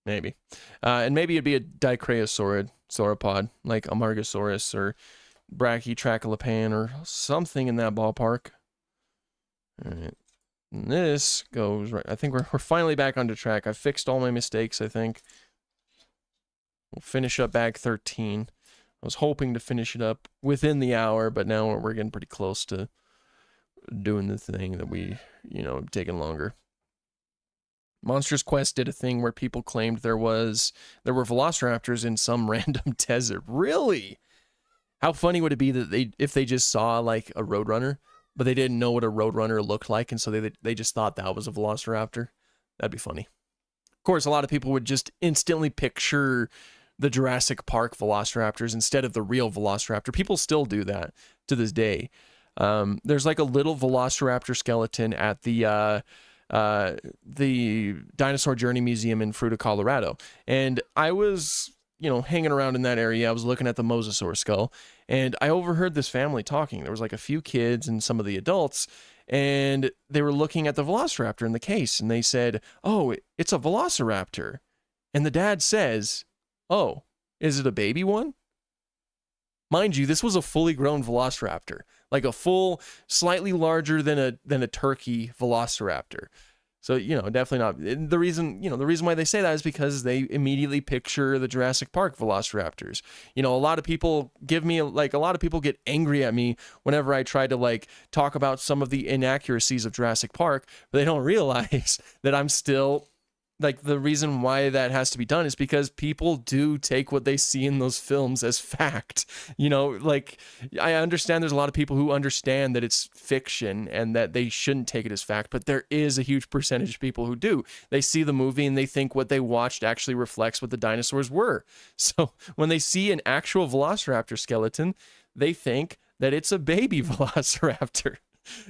Maybe. And maybe it'd be a dicrasaurid sauropod, like Amargasaurus or Brachytrachelopan or something in that ballpark. All right. And this goes right. I think we're finally back onto track. I've fixed all my mistakes, I think. We'll finish up bag 13. I was hoping to finish it up within the hour, but now we're getting pretty close to doing the thing that we, taking longer. Monsters Quest did a thing where people claimed there were velociraptors in some random desert. Really? How funny would it be that if they just saw like a roadrunner, but they didn't know what a roadrunner looked like, and so they just thought that was a velociraptor? That'd be funny. Of course, a lot of people would just instantly picture the Jurassic Park velociraptors instead of the real velociraptor. People still do that to this day. There's like a little velociraptor skeleton at the Dinosaur Journey Museum in Fruita, Colorado. And I was, hanging around in that area. I was looking at the mosasaur skull, and I overheard this family talking. There was like a few kids and some of the adults, and they were looking at the velociraptor in the case, and they said, "Oh, it's a velociraptor." And the dad says, "Oh, is it a baby one?" Mind you, this was a fully grown velociraptor, like a full, slightly larger than a turkey velociraptor. So, definitely not. The reason why they say that is because they immediately picture the Jurassic Park velociraptors. A lot of people get angry at me whenever I try to talk about some of the inaccuracies of Jurassic Park, but they don't realize that I'm still the reason why that has to be done is because people do take what they see in those films as fact. I understand there's a lot of people who understand that it's fiction and that they shouldn't take it as fact, but there is a huge percentage of people who do. They see the movie and they think what they watched actually reflects what the dinosaurs were. So when they see an actual velociraptor skeleton, they think that it's a baby velociraptor.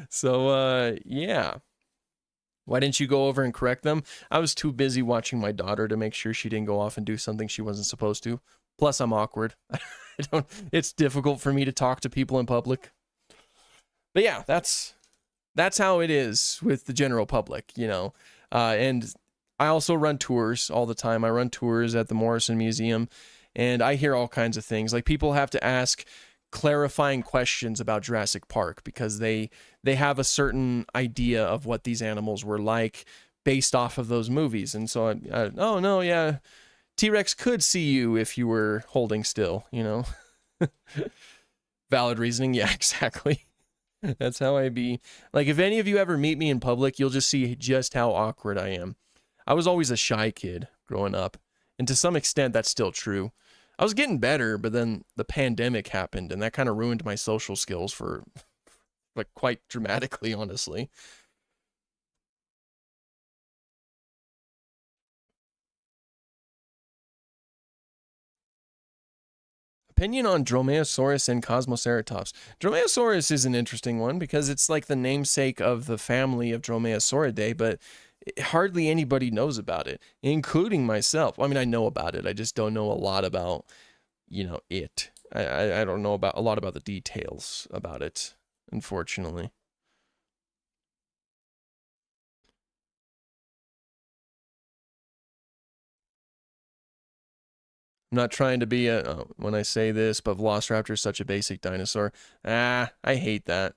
So, yeah. Why didn't you go over and correct them? I was too busy watching my daughter to make sure she didn't go off and do something she wasn't supposed to. Plus, I'm awkward. It's difficult for me to talk to people in public. But yeah, that's how it is with the general public, you know. And I also run tours all the time. I run tours at the Morrison Museum, and I hear all kinds of things. Like, people have to ask clarifying questions about Jurassic Park because they have a certain idea of what these animals were like based off of those movies. And so oh no, yeah, T-Rex could see you if you were holding still, you know. Valid reasoning. Yeah, exactly. That's how I be. Like, if any of you ever meet me in public, you'll just see just how awkward I am. I was always a shy kid growing up, and to some extent that's still true. I was getting better, but then the pandemic happened, and that kind of ruined my social skills for, like, quite dramatically, honestly. Opinion on Dromaeosaurus and Cosmoceratops. Dromaeosaurus is an interesting one because it's like the namesake of the family of Dromaeosauridae, but hardly anybody knows about it, including myself. I mean, I know about it. I just don't know a lot about, you know, it. I don't know about a lot about the details about it, unfortunately. I'm not trying to be when I say this, but Velociraptor is such a basic dinosaur. I hate that.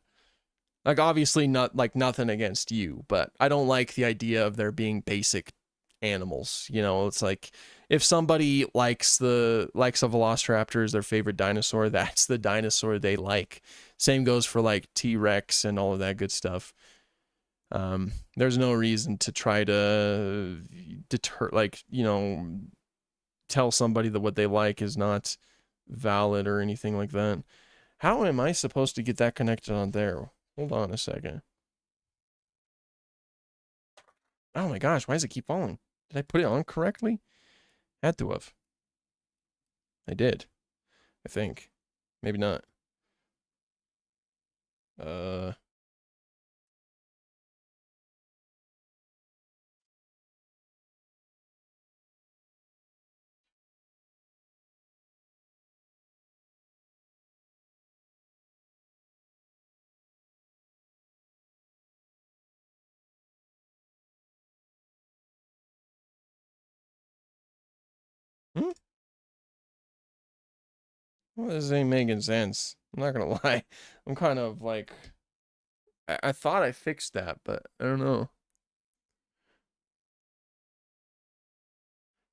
Like, obviously not, like, nothing against you, but I don't like the idea of there being basic animals. You know, it's like, if somebody likes a Velociraptor as their favorite dinosaur, that's the dinosaur they like. Same goes for, like, T-Rex and all of that good stuff. There's no reason to try to deter, like, you know, tell somebody that what they like is not valid or anything like that. How am I supposed to get that connected on there? Hold on a second. Oh my gosh, why does it keep falling? Did I put it on correctly? Had to have. I did. I think. Maybe not. Uh... Hmm? Well, this ain't making sense. I'm not gonna lie. I'm kind of like... I thought I fixed that, but I don't know.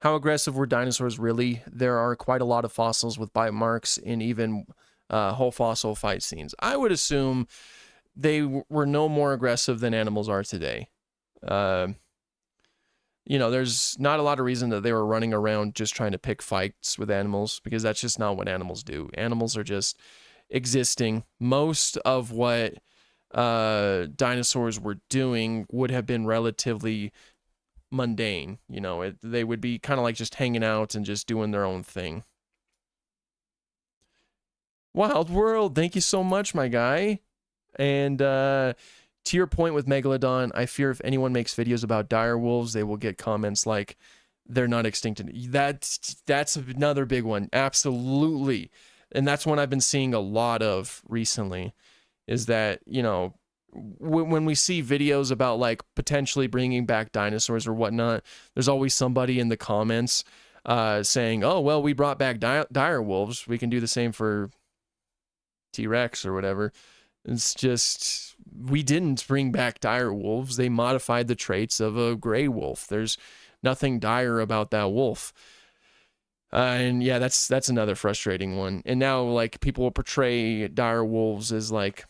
How aggressive were dinosaurs really? There are quite a lot of fossils with bite marks and even whole fossil fight scenes. I would assume they were no more aggressive than animals are today. You know, there's not a lot of reason that they were running around just trying to pick fights with animals, because that's just not what animals do. Animals are just existing. Most of what dinosaurs were doing would have been relatively mundane. You know, they would be kind of like just hanging out and just doing their own thing. Wild World, thank you so much, my guy. And to your point with Megalodon, I fear if anyone makes videos about dire wolves, they will get comments like they're not extinct. That's another big one. Absolutely. And that's one I've been seeing a lot of recently, is that, you know, when we see videos about like potentially bringing back dinosaurs or whatnot, there's always somebody in the comments saying, oh, well, we brought back dire wolves. We can do the same for T-Rex or whatever. It's just, we didn't bring back dire wolves. They modified the traits of a gray wolf. There's nothing dire about that wolf. And yeah, that's another frustrating one. And now, like, people will portray dire wolves as like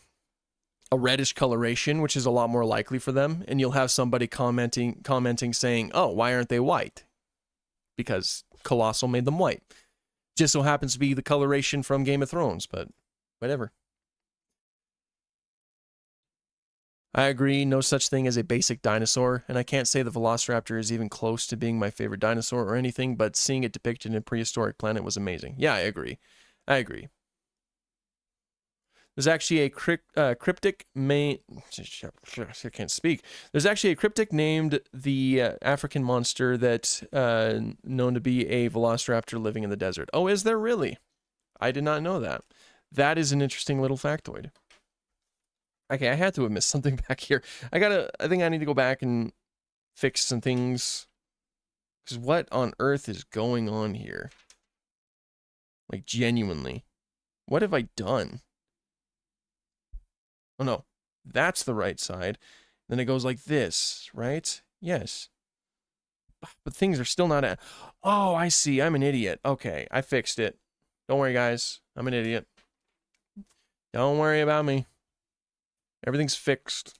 a reddish coloration, which is a lot more likely for them. And you'll have somebody commenting saying, oh, why aren't they white? Because Colossal made them white. Just so happens to be the coloration from Game of Thrones, but whatever. I agree, no such thing as a basic dinosaur, and I can't say the Velociraptor is even close to being my favorite dinosaur or anything, but seeing it depicted in a prehistoric planet was amazing. Yeah, I agree. There's actually a cryptic main. I can't speak. There's actually a cryptic named the African monster that known to be a velociraptor living in the desert. Oh, is there really? I did not know that. That is an interesting little factoid. Okay, I had to have missed something back here. I think I need to go back and fix some things. Because what on earth is going on here? Like, genuinely. What have I done? Oh no, that's the right side. Then it goes like this, right? Yes. But things are still not at. Oh, I see. I'm an idiot. Okay, I fixed it. Don't worry, guys. I'm an idiot. Don't worry about me. Everything's fixed.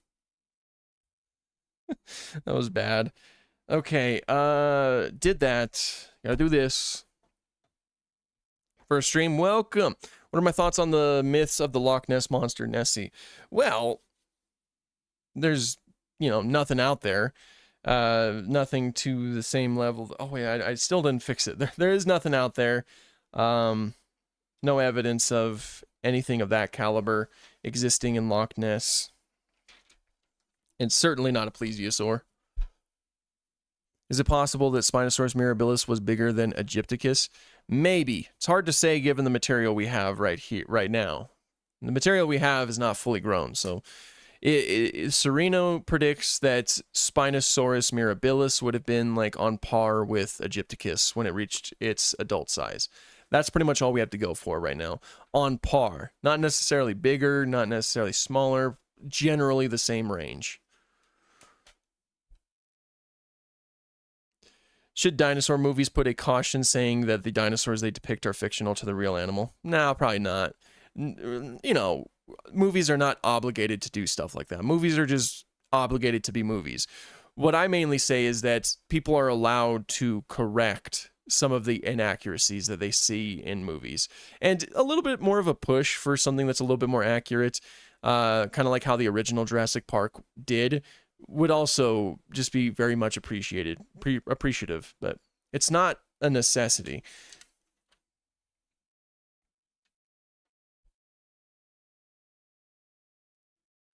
That was bad. Okay, did that. Gotta do this. First stream, welcome. What are my thoughts on the myths of the Loch Ness Monster, Nessie? Well, there's, nothing out there. Nothing to the same level. Oh, wait, I still didn't fix it. There is nothing out there. No evidence of anything of that caliber existing in Loch Ness. And certainly not a plesiosaur. Is it possible that Spinosaurus mirabilis was bigger than Egypticus? Maybe. It's hard to say given the material we have right now. The material we have is not fully grown, so Sereno predicts that Spinosaurus mirabilis would have been like on par with Egypticus when it reached its adult size. That's pretty much all we have to go for right now. On par. Not necessarily bigger, not necessarily smaller, generally the same range. Should dinosaur movies put a caution saying that the dinosaurs they depict are fictional to the real animal? No, probably not. Movies are not obligated to do stuff like that. Movies are just obligated to be movies. What I mainly say is that people are allowed to correct some of the inaccuracies that they see in movies. And a little bit more of a push for something that's a little bit more accurate, kind of like how the original Jurassic Park did, would also just be very much appreciative, but it's not a necessity.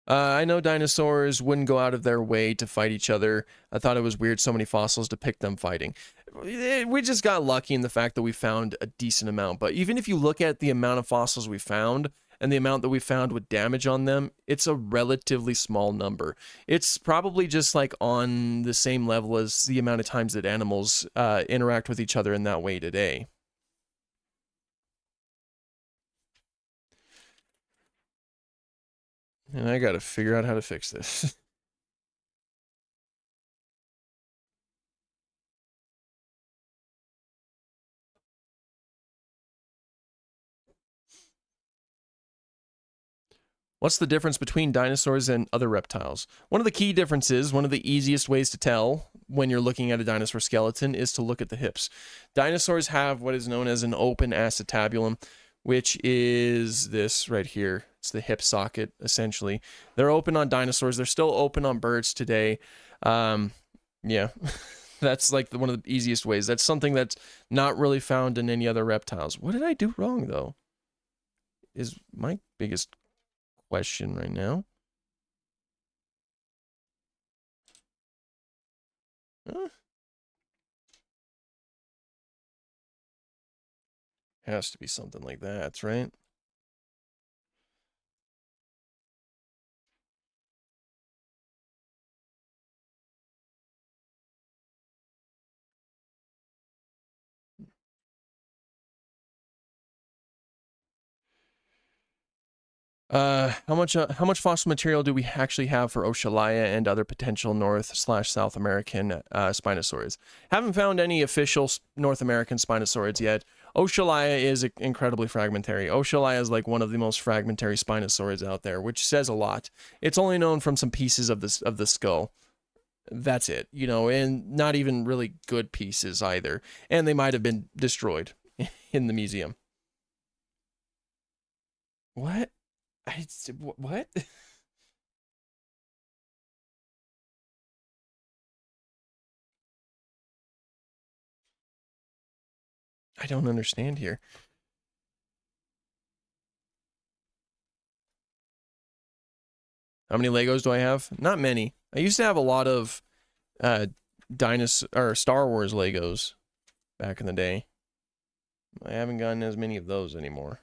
I know dinosaurs wouldn't go out of their way to fight each other. I thought it was weird so many fossils depict them fighting. We just got lucky in the fact that we found a decent amount, but even if you look at the amount of fossils we found, and the amount that we found with damage on them, it's a relatively small number. It's probably just like on the same level as the amount of times that animals interact with each other in that way today. And I gotta figure out how to fix this. What's the difference between dinosaurs and other reptiles? One of the key differences, one of the easiest ways to tell when you're looking at a dinosaur skeleton is to look at the hips. Dinosaurs have what is known as an open acetabulum, which is this right here. It's the hip socket, essentially. They're open on dinosaurs. They're still open on birds today. Yeah, that's like one of the easiest ways. That's something that's not really found in any other reptiles. What did I do wrong, though? Is my biggest question right now. Has to be something like that, right? How much fossil material do we actually have for Oshalaya and other potential North/South American Spinosaurids? Haven't found any official North American Spinosaurids yet. Oshalaya is incredibly fragmentary. Oshalaya is like one of the most fragmentary Spinosaurids out there, which says a lot. It's only known from some pieces of the skull. That's it, and not even really good pieces either. And they might have been destroyed in the museum. What? What? I don't understand here. How many Legos do I have? Not many. I used to have a lot of Dinosaur or Star Wars Legos back in the day. I haven't gotten as many of those anymore.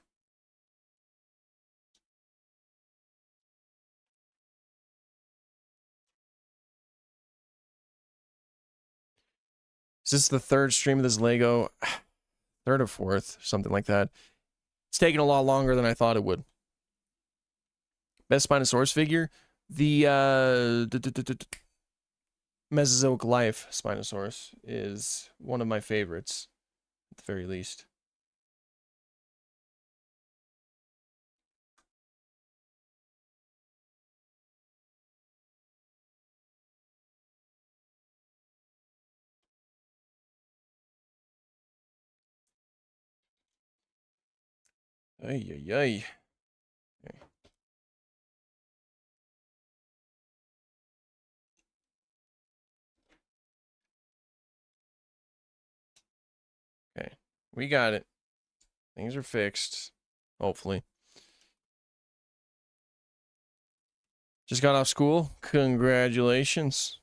Is this the third stream of this Lego? Third or fourth, something like that. It's taking a lot longer than I thought it would. Best Spinosaurus figure? The Mesozoic Life Spinosaurus is one of my favorites, at the very least. Ay, ay, ay. Okay. Okay, we got it. Things are fixed, hopefully. Just got off school. Congratulations.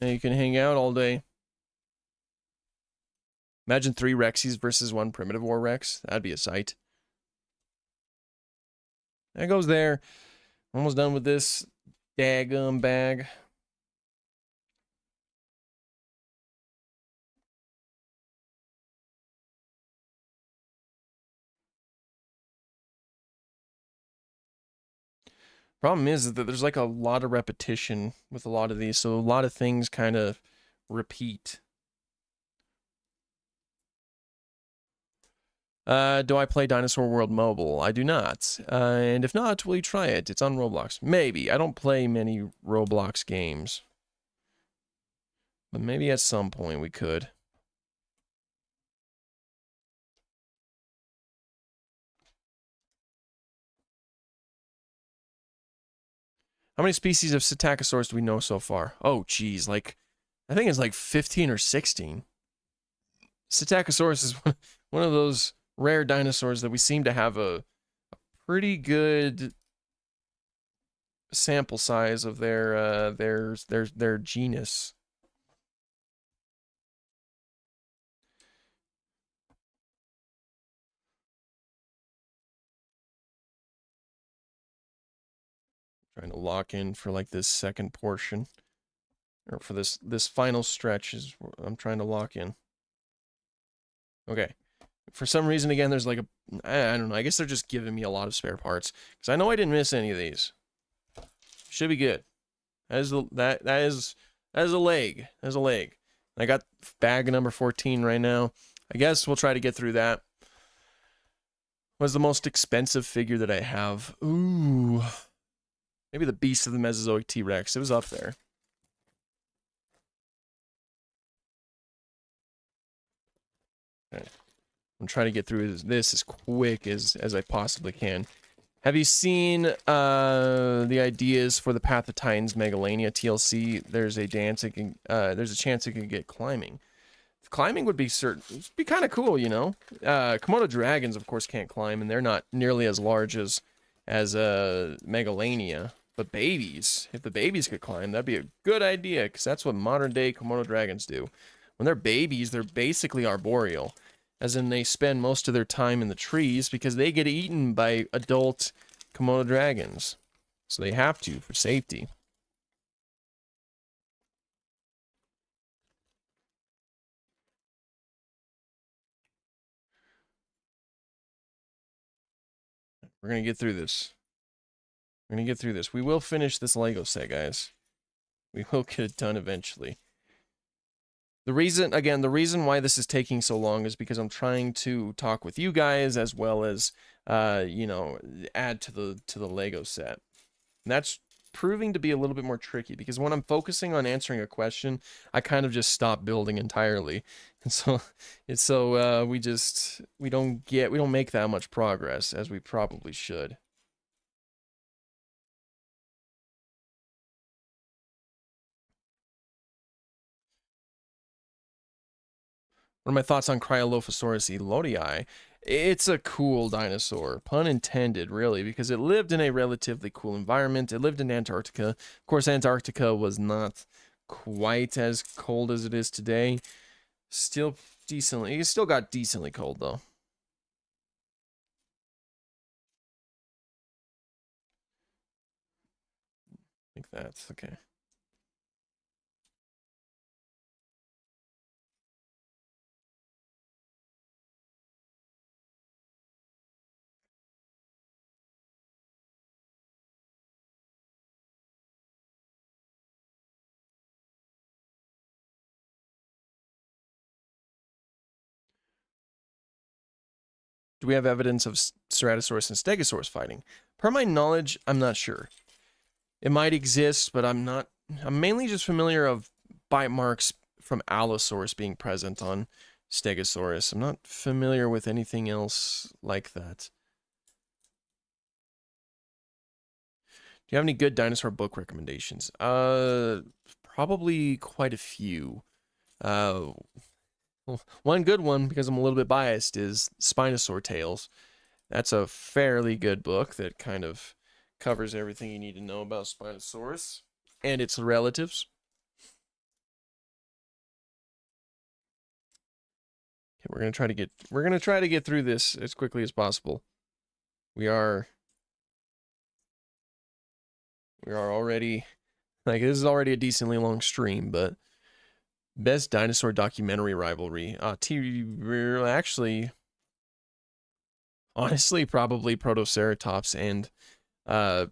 Now you can hang out all day. Imagine 3 Rexies versus 1 Primitive War Rex. That'd be a sight. That goes there. Almost done with this daggum bag. Problem is that there's like a lot of repetition with a lot of these, so a lot of things kind of repeat. Do I play Dinosaur World Mobile? I do not. And if not, will you try it? It's on Roblox. Maybe. I don't play many Roblox games. But maybe at some point we could. How many species of Psittacosaurus do we know so far? Oh, geez. Like, I think it's like 15 or 16. Psittacosaurus is one of those rare dinosaurs that we seem to have a pretty good sample size of their genus. Trying to lock in for like this second portion, or for this final stretch is I'm trying to lock in. Okay. For some reason, again, there's like a, I don't know, I guess they're just giving me a lot of spare parts, because I know I didn't miss any of these. Should be good. That is a leg. That's a leg. I got bag number 14 right now. I guess we'll try to get through that. What's the most expensive figure that I have? Ooh. Maybe the Beast of the Mesozoic T-Rex. It was up there. Okay. I'm trying to get through this as quick as I possibly can. Have you seen the ideas for the Path of Titans Megalania TLC? There's a chance it can get climbing. Climbing would be kind of cool, you know. Komodo dragons, of course, can't climb, and they're not nearly as large as Megalania. But babies, if the babies could climb, that'd be a good idea, because that's what modern day Komodo dragons do. When they're babies, they're basically arboreal, as in they spend most of their time in the trees because they get eaten by adult Komodo dragons. So they have to for safety. We're going to get through this. We're going to get through this. We will finish this Lego set, guys. We will get it done eventually. The reason why this is taking so long is because I'm trying to talk with you guys as well as, you know, add to the Lego set. And that's proving to be a little bit more tricky because when I'm focusing on answering a question, I kind of just stop building entirely. And so we don't make that much progress as we probably should. What are my thoughts on Cryolophosaurus elodii? It's a cool dinosaur, pun intended, really, because it lived in a relatively cool environment. It lived in Antarctica. Of course, Antarctica was not quite as cold as it is today. Still decently, it still got decently cold, though. Like that, okay. Do we have evidence of Ceratosaurus and Stegosaurus fighting? Per my knowledge, I'm not sure. It might exist, but I'm not. I'm mainly just familiar of bite marks from Allosaurus being present on Stegosaurus. I'm not familiar with anything else like that. Do you have any good dinosaur book recommendations? Probably quite a few. Uh, one good one, because I'm a little bit biased, is Spinosaur Tales. That's a fairly good book that kind of covers everything you need to know about Spinosaurus and its relatives. Okay, we're gonna try to get through this as quickly as possible. We are already, like, this is already a decently long stream, but best dinosaur documentary rivalry. Actually, honestly, probably Protoceratops and uh,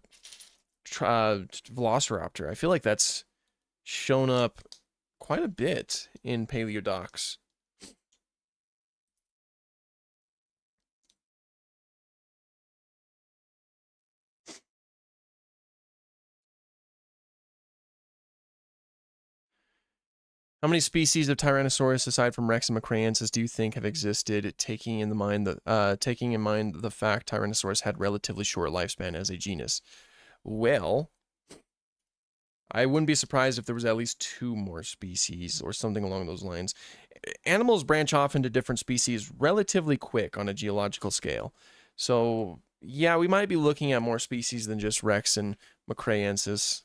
Velociraptor. I feel like that's shown up quite a bit in paleodocs. How many species of Tyrannosaurus aside from Rex and Macraensis do you think have existed, taking in mind the fact Tyrannosaurus had relatively short lifespan as a genus? Well, I wouldn't be surprised if there was at least 2 more species or something along those lines. Animals branch off into different species relatively quick on a geological scale. So, yeah, we might be looking at more species than just Rex and Macraensis.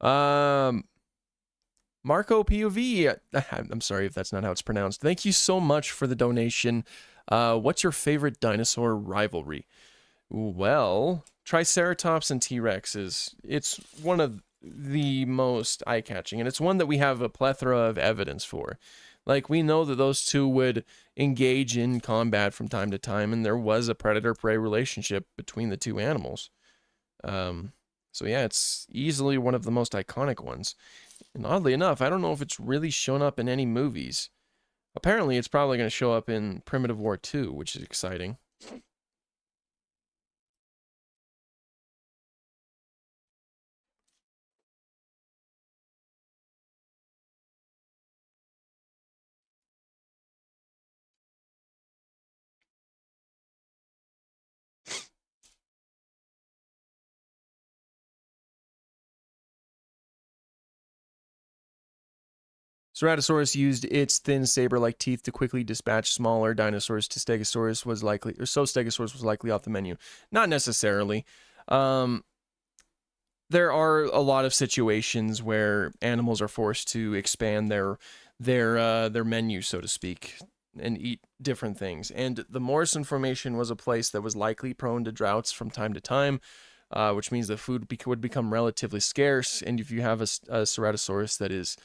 Um, Marco POV, I'm sorry if that's not how it's pronounced. Thank you so much for the donation. What's your favorite dinosaur rivalry? Well, Triceratops and T-Rex it's one of the most eye-catching, and it's one that we have a plethora of evidence for. Like, we know that those two would engage in combat from time to time, and there was a predator-prey relationship between the two animals. So yeah, it's easily one of the most iconic ones. And oddly enough, I don't know if it's really shown up in any movies. Apparently, it's probably going to show up in Primitive War 2, which is exciting. Ceratosaurus used its thin saber-like teeth to quickly dispatch smaller dinosaurs to Stegosaurus was likely, or so Stegosaurus was likely off the menu. Not necessarily. There are a lot of situations where animals are forced to expand their menu, so to speak, and eat different things. And the Morrison Formation was a place that was likely prone to droughts from time to time, which means the food would become relatively scarce. And if you have a Ceratosaurus that is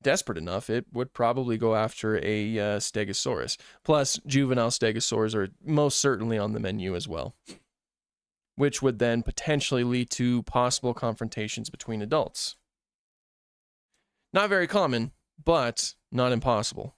desperate enough, it would probably go after a Stegosaurus. Plus, juvenile Stegosaurs are most certainly on the menu as well, which would then potentially lead to possible confrontations between adults. Not very common, but not impossible.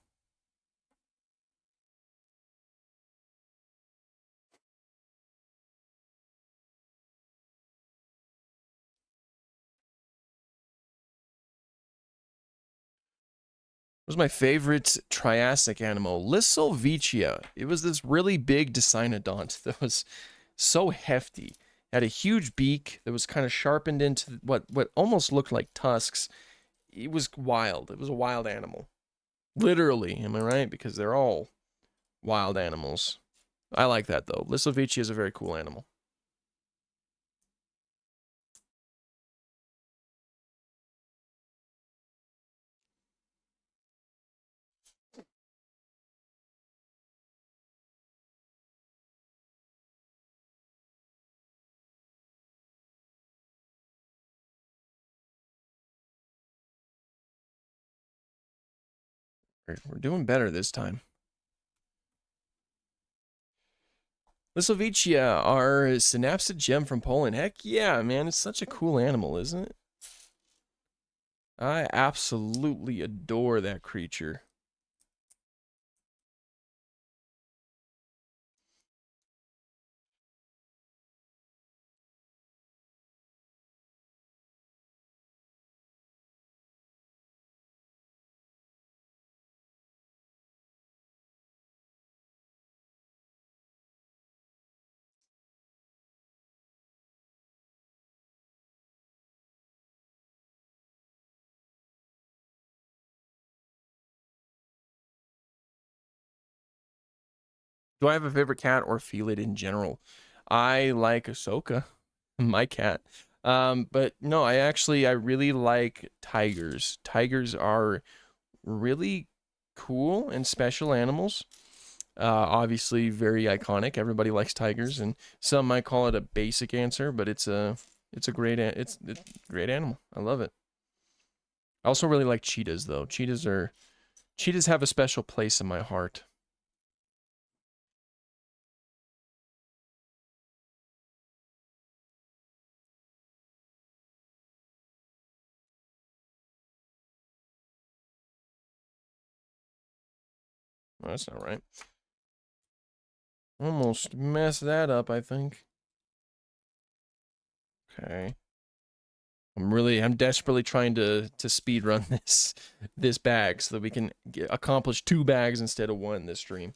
was my favorite Triassic animal? Lisselvicia. It was this really big Dicynodont that was so hefty. It had a huge beak that was kind of sharpened into what almost looked like tusks. It was wild. It was a wild animal. Literally, am I right? Because they're all wild animals. I like that, though. Lisselvicia is a very cool animal. We're doing better this time. Lisselvicia, our synapsid gem from Poland. Heck yeah, man. It's such a cool animal, isn't it? I absolutely adore that creature. Do I have a favorite cat or felid in general? I like Ahsoka, my cat. But no, I really like tigers. Tigers are really cool and special animals. Obviously very iconic. Everybody likes tigers, and some might call it a basic answer, but it's a it's a great animal. I love it. I also really like cheetahs though. Cheetahs have a special place in my heart. Well, that's not right. Almost messed that up, I think. Okay. I'm desperately trying to speed run this bag so that we can accomplish 2 bags instead of 1 this stream.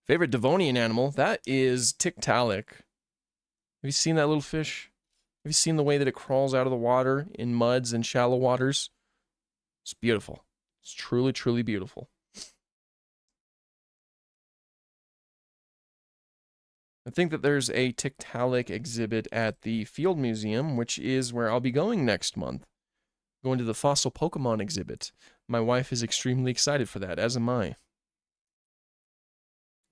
Favorite Devonian animal? That is Tiktaalik. Have you seen that little fish? Have you seen the way that it crawls out of the water in muds and shallow waters? It's beautiful. It's truly, truly beautiful. I think that there's a Tiktaalik exhibit at the Field Museum, which is where I'll be going next month. Going to the Fossil Pokemon exhibit. My wife is extremely excited for that, as am I.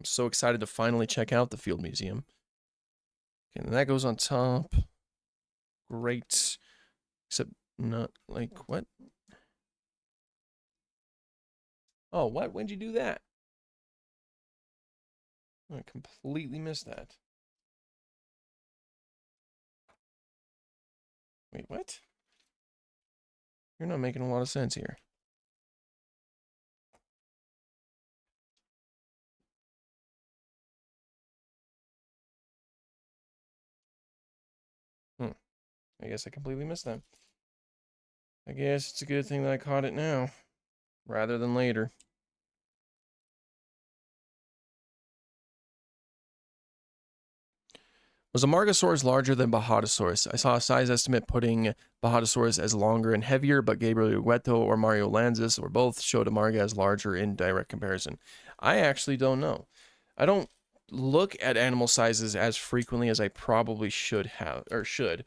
I'm so excited to finally check out the Field Museum. Okay, and that goes on top. Great. Except not like what? Oh, what? When'd you do that? I completely missed that. Wait, what? You're not making a lot of sense here. I guess I completely missed that. I guess it's a good thing that I caught it now, rather than later. Was Amargasaurus larger than Bajatosaurus? I saw a size estimate putting Bajatosaurus as longer and heavier, but Gabriel Hueto or Mario Lanzas or both showed Amarga as larger in direct comparison. I actually don't know. I don't look at animal sizes as frequently as I probably should have, or should.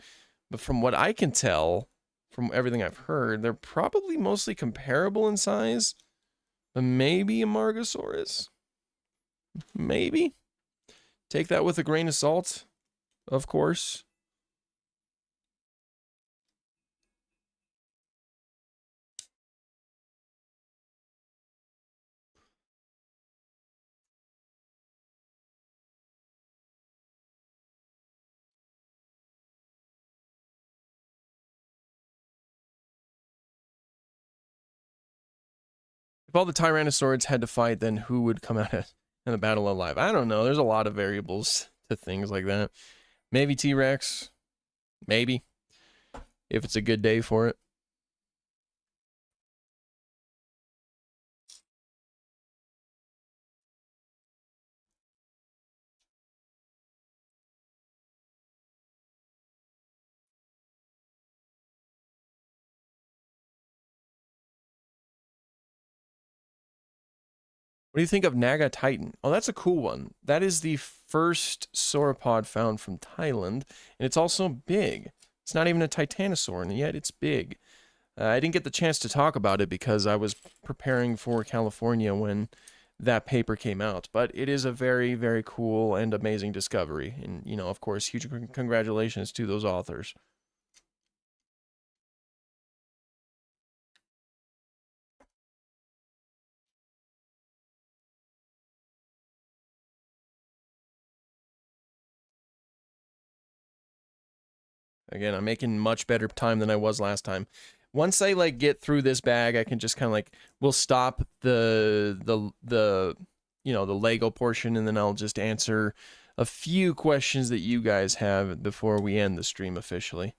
But from what I can tell, from everything I've heard, they're probably mostly comparable in size. But maybe Amargasaurus? Maybe? Take that with a grain of salt, of course. If all the Tyrannosaurids had to fight, then who would come out in the battle alive? I don't know. There's a lot of variables to things like that. Maybe T-Rex. Maybe. If it's a good day for it. What do you think of Naga Titan? Oh, that's a cool one. That is the first sauropod found from Thailand, and it's also big. It's not even a titanosaur, and yet it's big. I didn't get the chance to talk about it because I was preparing for California when that paper came out, but it is a very, very cool and amazing discovery. And, you know, of course, huge congratulations to those authors. Again, I'm making much better time than I was last time. Once I like get through this bag, I can just kind of like we'll stop the you know, the Lego portion, and then I'll just answer a few questions that you guys have before we end the stream officially.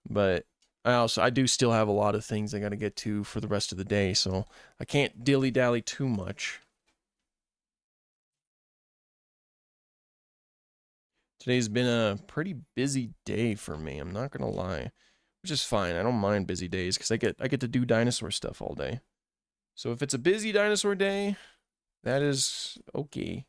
But I do still have a lot of things I got to get to for the rest of the day, so I can't dilly-dally too much. Today's been a pretty busy day for me, I'm not gonna lie. Which is fine. I don't mind busy days because I get to do dinosaur stuff all day. So if it's a busy dinosaur day, that is okay.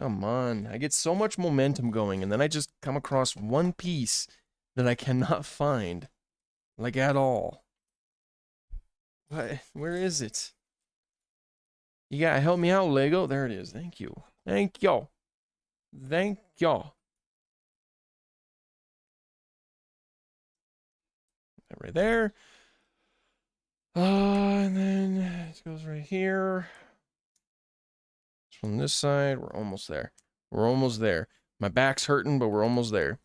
Come on. I get so much momentum going, and then I just come across one piece that I cannot find. Like at all. What? Where is it? You gotta help me out, Lego. There it is. Thank you. Thank y'all. Thank y'all. Right there. And then it goes right here. From this side, we're almost there. We're almost there. My back's hurting, but we're almost there.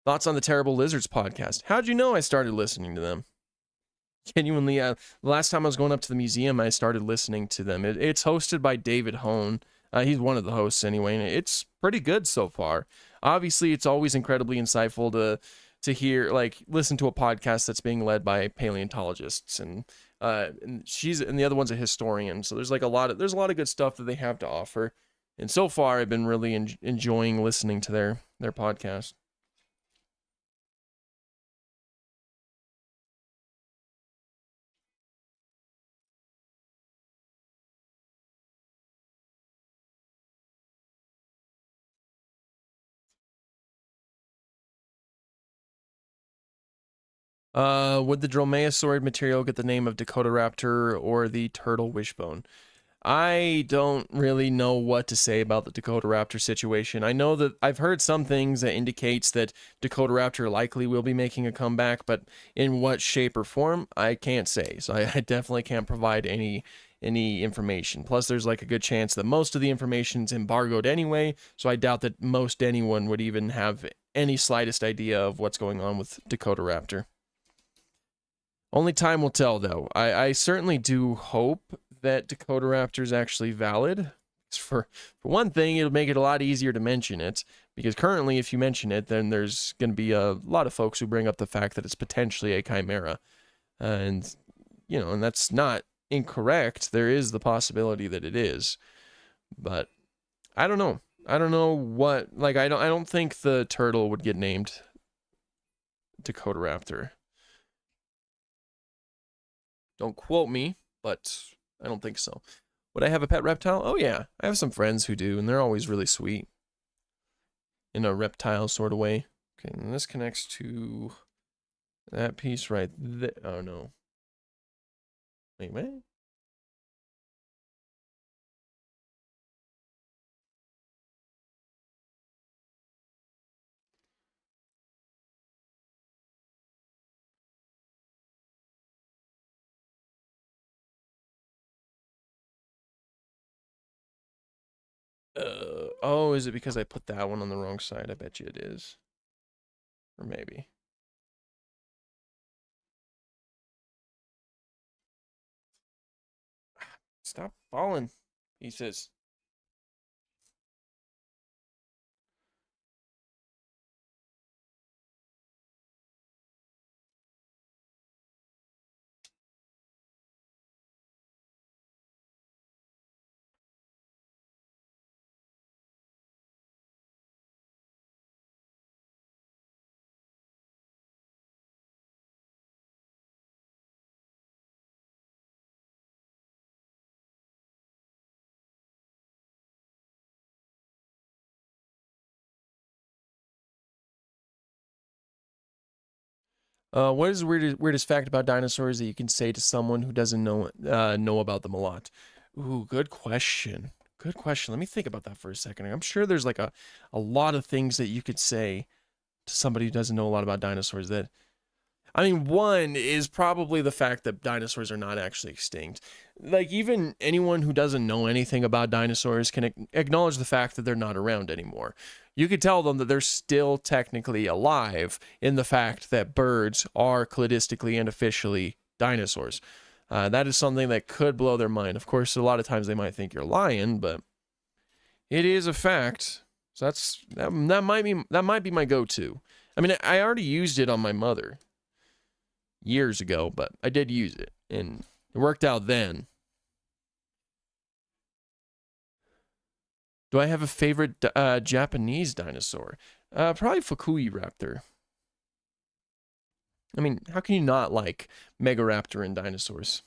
Thoughts on the Terrible Lizards podcast? How'd you know I started listening to them? Genuinely, the last time I was going up to the museum, I started listening to them. It's hosted by David Hone. He's one of the hosts anyway, and it's pretty good so far. Obviously, it's always incredibly insightful to hear, like, listen to a podcast that's being led by paleontologists, and the other one's a historian. So there's a lot of good stuff that they have to offer. And so far, I've been really enjoying listening to their podcast. Would the dromaeosaurid material get the name of Dakotaraptor or the turtle wishbone? I don't really know what to say about the Dakotaraptor situation. I know that I've heard some things that indicates that Dakotaraptor likely will be making a comeback, but in what shape or form, I can't say. So I definitely can't provide any information. Plus, there's like a good chance that most of the information's embargoed anyway, so I doubt that most anyone would even have any slightest idea of what's going on with Dakotaraptor. Only time will tell, though. I certainly do hope that Dakotaraptor is actually valid. For one thing, it'll make it a lot easier to mention it, because currently, if you mention it, then there's going to be a lot of folks who bring up the fact that it's potentially a chimera. And, you know, and that's not incorrect. There is the possibility that it is. But I don't know. I don't know what, like, I don't think the turtle would get named Dakotaraptor. Don't quote me, but I don't think so. Would I have a pet reptile? Oh yeah, I have some friends who do, and they're always really sweet. In a reptile sort of way. Okay, and this connects to that piece right there. Oh no. Wait, what? Oh, is it because I put that one on the wrong side? I bet you it is. Or maybe. Stop falling, pieces. What is the weirdest fact about dinosaurs that you can say to someone who doesn't know about them a lot? Ooh, good question. Good question. Let me think about that for a second. I'm sure there's like a lot of things that you could say to somebody who doesn't know a lot about dinosaurs that, I mean, one is probably the fact that dinosaurs are not actually extinct. Like, even anyone who doesn't know anything about dinosaurs can acknowledge the fact that they're not around anymore. You could tell them that they're still technically alive in the fact that birds are cladistically and officially dinosaurs. That is something that could blow their mind. Of course, a lot of times they might think you're lying, but it is a fact. So that might be my go-to. I mean, I already used it on my mother years ago, but I did use it, and it worked out then. Do I have a favorite Japanese dinosaur? Probably Fukui Raptor. I mean, how can you not like Megaraptor and dinosaurs?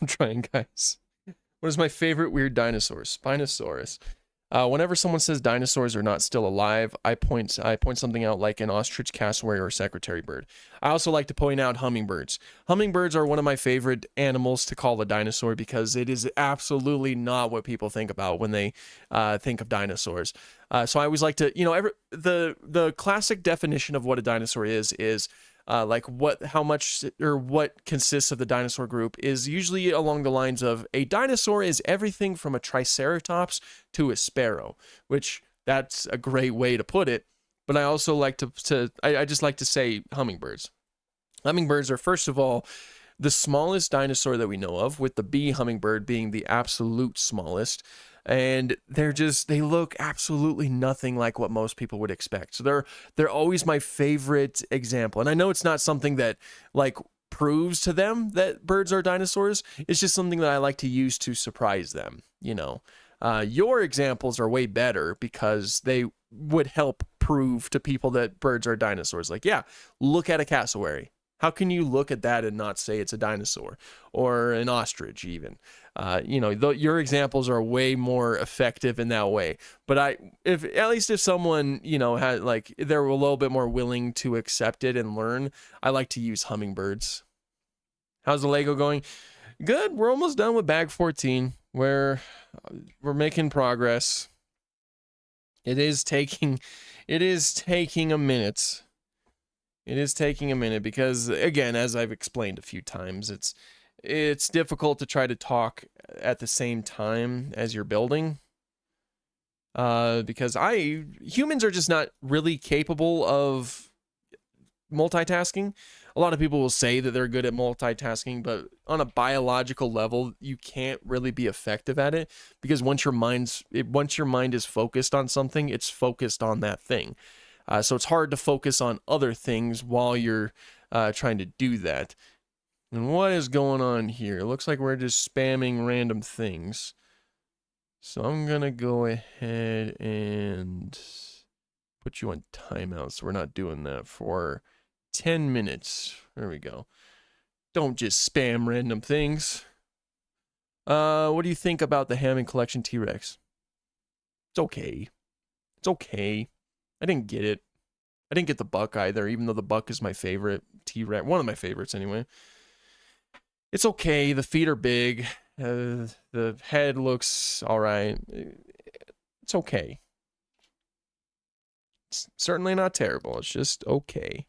I'm trying, guys. What is my favorite weird dinosaur? Spinosaurus. Whenever someone says dinosaurs are not still alive, I point something out like an ostrich, cassowary, or secretary bird. I also like to point out hummingbirds. Hummingbirds are one of my favorite animals to call a dinosaur because it is absolutely not what people think about when they think of dinosaurs. So I always like to, the classic definition of what a dinosaur is like how much or what consists of the dinosaur group is usually along the lines of a dinosaur is everything from a triceratops to a sparrow, which that's a great way to put it. But I also like I just like to say hummingbirds. Hummingbirds are, first of all, the smallest dinosaur that we know of, with the bee hummingbird being the absolute smallest. And they look absolutely nothing like what most people would expect. So they're always my favorite example. And I know it's not something that like proves to them that birds are dinosaurs. It's just something that I like to use to surprise them. Your examples are way better because they would help prove to people that birds are dinosaurs. Like, yeah, look at a cassowary. How can you look at that and not say it's a dinosaur or an ostrich even? Your examples are way more effective in that way. But if someone, had like, they're a little bit more willing to accept it and learn, I like to use hummingbirds. How's the Lego going? Good. We're almost done with bag 14. We're making progress. It is taking a minute. It is taking a minute because, again, as I've explained a few times, it's difficult to try to talk at the same time as you're building. Because humans are just not really capable of multitasking. A lot of people will say that they're good at multitasking, but on a biological level, you can't really be effective at it because once your mind is focused on something, it's focused on that thing. So it's hard to focus on other things while you're trying to do that. And what is going on here? It looks like we're just spamming random things. So I'm going to go ahead and put you on timeout so we're not doing that for 10 minutes. There we go. Don't just spam random things. What do you think about the Hammond Collection T-Rex? It's okay. It's okay. I didn't get it. I didn't get the buck either, even though the buck is my favorite T-Rex. One of my favorites, anyway. It's okay. The feet are big. The head looks all right. It's okay. It's certainly not terrible. It's just okay.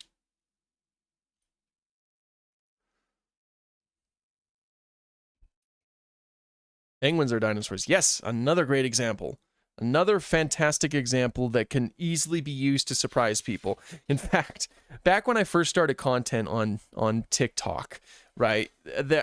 Penguins are dinosaurs. Yes, another great example. Another fantastic example that can easily be used to surprise people. In fact, back when I first started content on TikTok, right,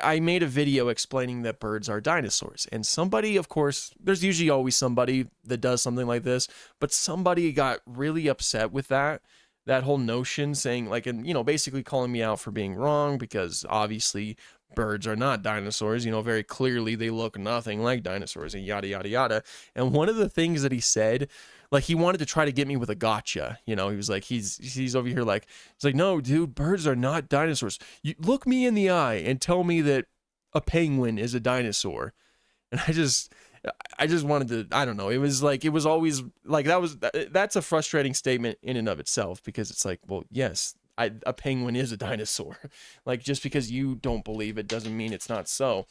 I made a video explaining that birds are dinosaurs. And somebody, of course, there's usually always somebody that does something like this, but somebody got really upset with that that whole notion saying like, and basically calling me out for being wrong because obviously birds are not dinosaurs, very clearly they look nothing like dinosaurs and yada yada yada. And one of the things that he said, like he wanted to try to get me with a gotcha, he was like, he's over here like, it's like, no dude, birds are not dinosaurs. You look me in the eye and tell me that a penguin is a dinosaur. And I just wanted to, I don't know. It was always like, that's a frustrating statement in and of itself, because it's like, well, yes, a penguin is a dinosaur. Like, just because you don't believe it doesn't mean it's not so.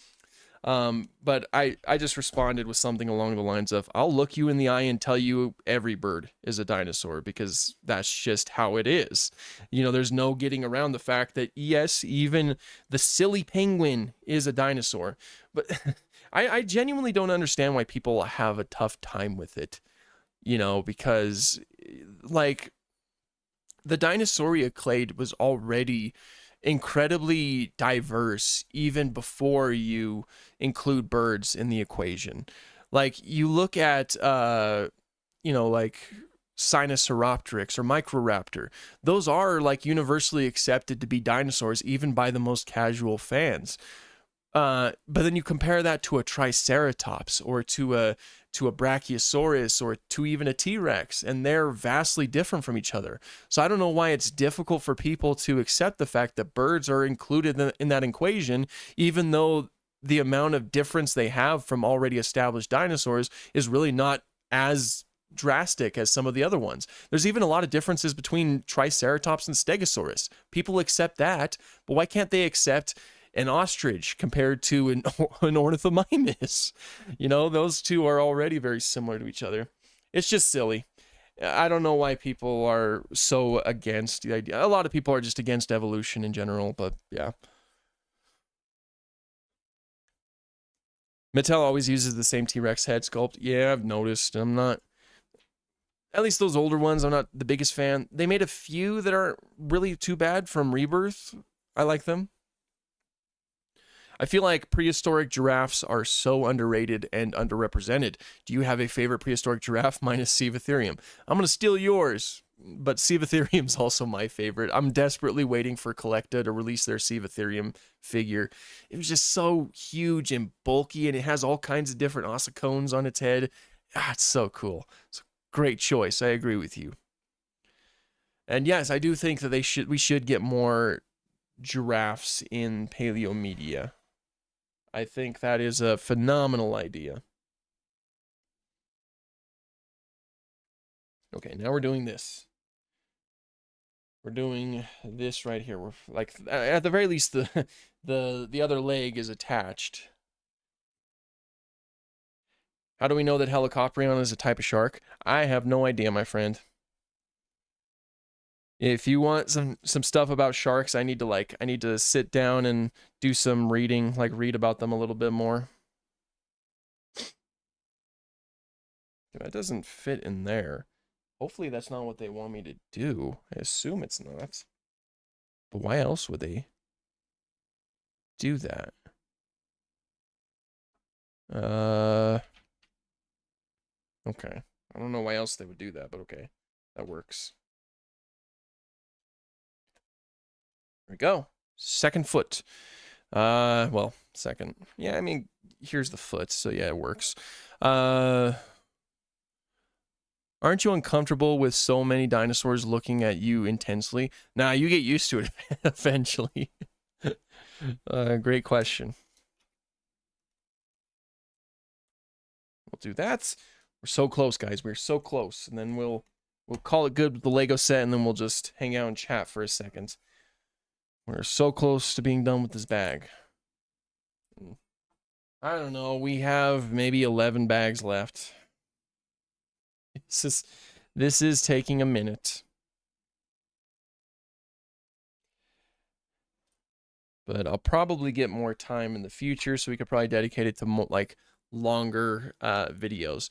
But I just responded with something along the lines of, I'll look you in the eye and tell you every bird is a dinosaur, because that's just how it is. There's no getting around the fact that, yes, even the silly penguin is a dinosaur. But I genuinely don't understand why people have a tough time with it, because like the Dinosauria clade was already incredibly diverse even before you include birds in the equation. Like you look at, like Sinosauropteryx or Microraptor, those are like universally accepted to be dinosaurs even by the most casual fans. But then you compare that to a Triceratops or to a Brachiosaurus or to even a T-Rex, and they're vastly different from each other. So I don't know why it's difficult for people to accept the fact that birds are included in that equation, even though the amount of difference they have from already established dinosaurs is really not as drastic as some of the other ones. There's even a lot of differences between Triceratops and Stegosaurus. People accept that, but why can't they accept an ostrich compared to an ornithomimus? Those two are already very similar to each other. It's just silly. I don't know why people are so against the idea. A lot of people are just against evolution in general, but yeah. Mattel always uses the same T-Rex head sculpt. Yeah, I've noticed. I'm not, at least those older ones, I'm not the biggest fan. They made a few that aren't really too bad from Rebirth. I like them. I feel like prehistoric giraffes are so underrated and underrepresented. Do you have a favorite prehistoric giraffe? Mine is Cevatherium. I'm going to steal yours, but Cevatherium's also my favorite. I'm desperately waiting for Collecta to release their Cevatherium figure. It was just so huge and bulky, and it has all kinds of different ossicones on its head. It's so cool. It's a great choice. I agree with you. And yes, I do think that we should get more giraffes in paleo media. I think that is a phenomenal idea. Okay, now we're doing this. We're doing this right here. We're like, at the very least, the other leg is attached. How do we know that Helicoprion is a type of shark? I have no idea, my friend. If you want some stuff about sharks, I need to sit down and do some reading, like read about them a little bit more. That doesn't fit in there. Hopefully that's not what they want me to do. I assume it's not. But why else would they do that? Okay. I don't know why else they would do that, but okay. That works. There we go. Second foot. Well, second. Yeah, I mean, here's the foot, so yeah, it works. Aren't you uncomfortable with so many dinosaurs looking at you intensely? Nah, you get used to it eventually. Great question. We'll do that. We're so close, guys. We're so close. And then we'll call it good with the Lego set, and then we'll just hang out and chat for a second. We're so close to being done with this bag. I don't know. We have maybe 11 bags left. This is taking a minute. But I'll probably get more time in the future, so we could probably dedicate it to like longer videos.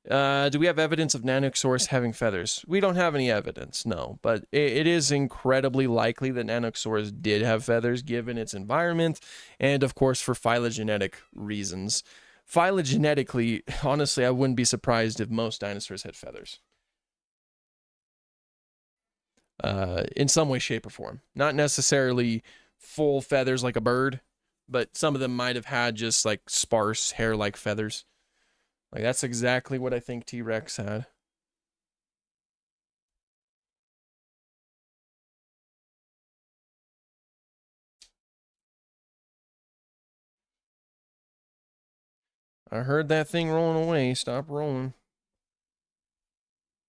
Do we have evidence of Nanosaurus having feathers? We don't have any evidence, no. But it is incredibly likely that Nanosaurus did have feathers given its environment, and of course for phylogenetic reasons. Phylogenetically, honestly, I wouldn't be surprised if most dinosaurs had feathers. in some way, shape, or form. Not necessarily full feathers like a bird, but some of them might have had just like sparse hair-like feathers. Like that's exactly what I think T-Rex had. I heard that thing rolling away. Stop rolling.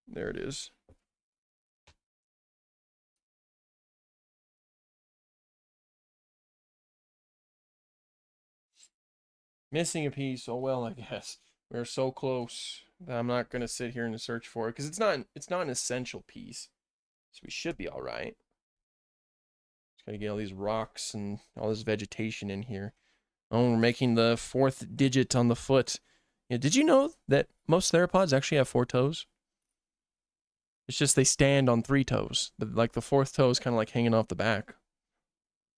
There it is. Missing a piece. Oh well, I guess. We're so close that I'm not gonna sit here and search for it because it's not an essential piece. So we should be all right. Just gotta get all these rocks and all this vegetation in here. Oh, we're making the 4th digit on the foot. Yeah, did you know that most theropods actually have 4 toes? It's just they stand on 3 toes. But like the 4th toe is kind of like hanging off the back.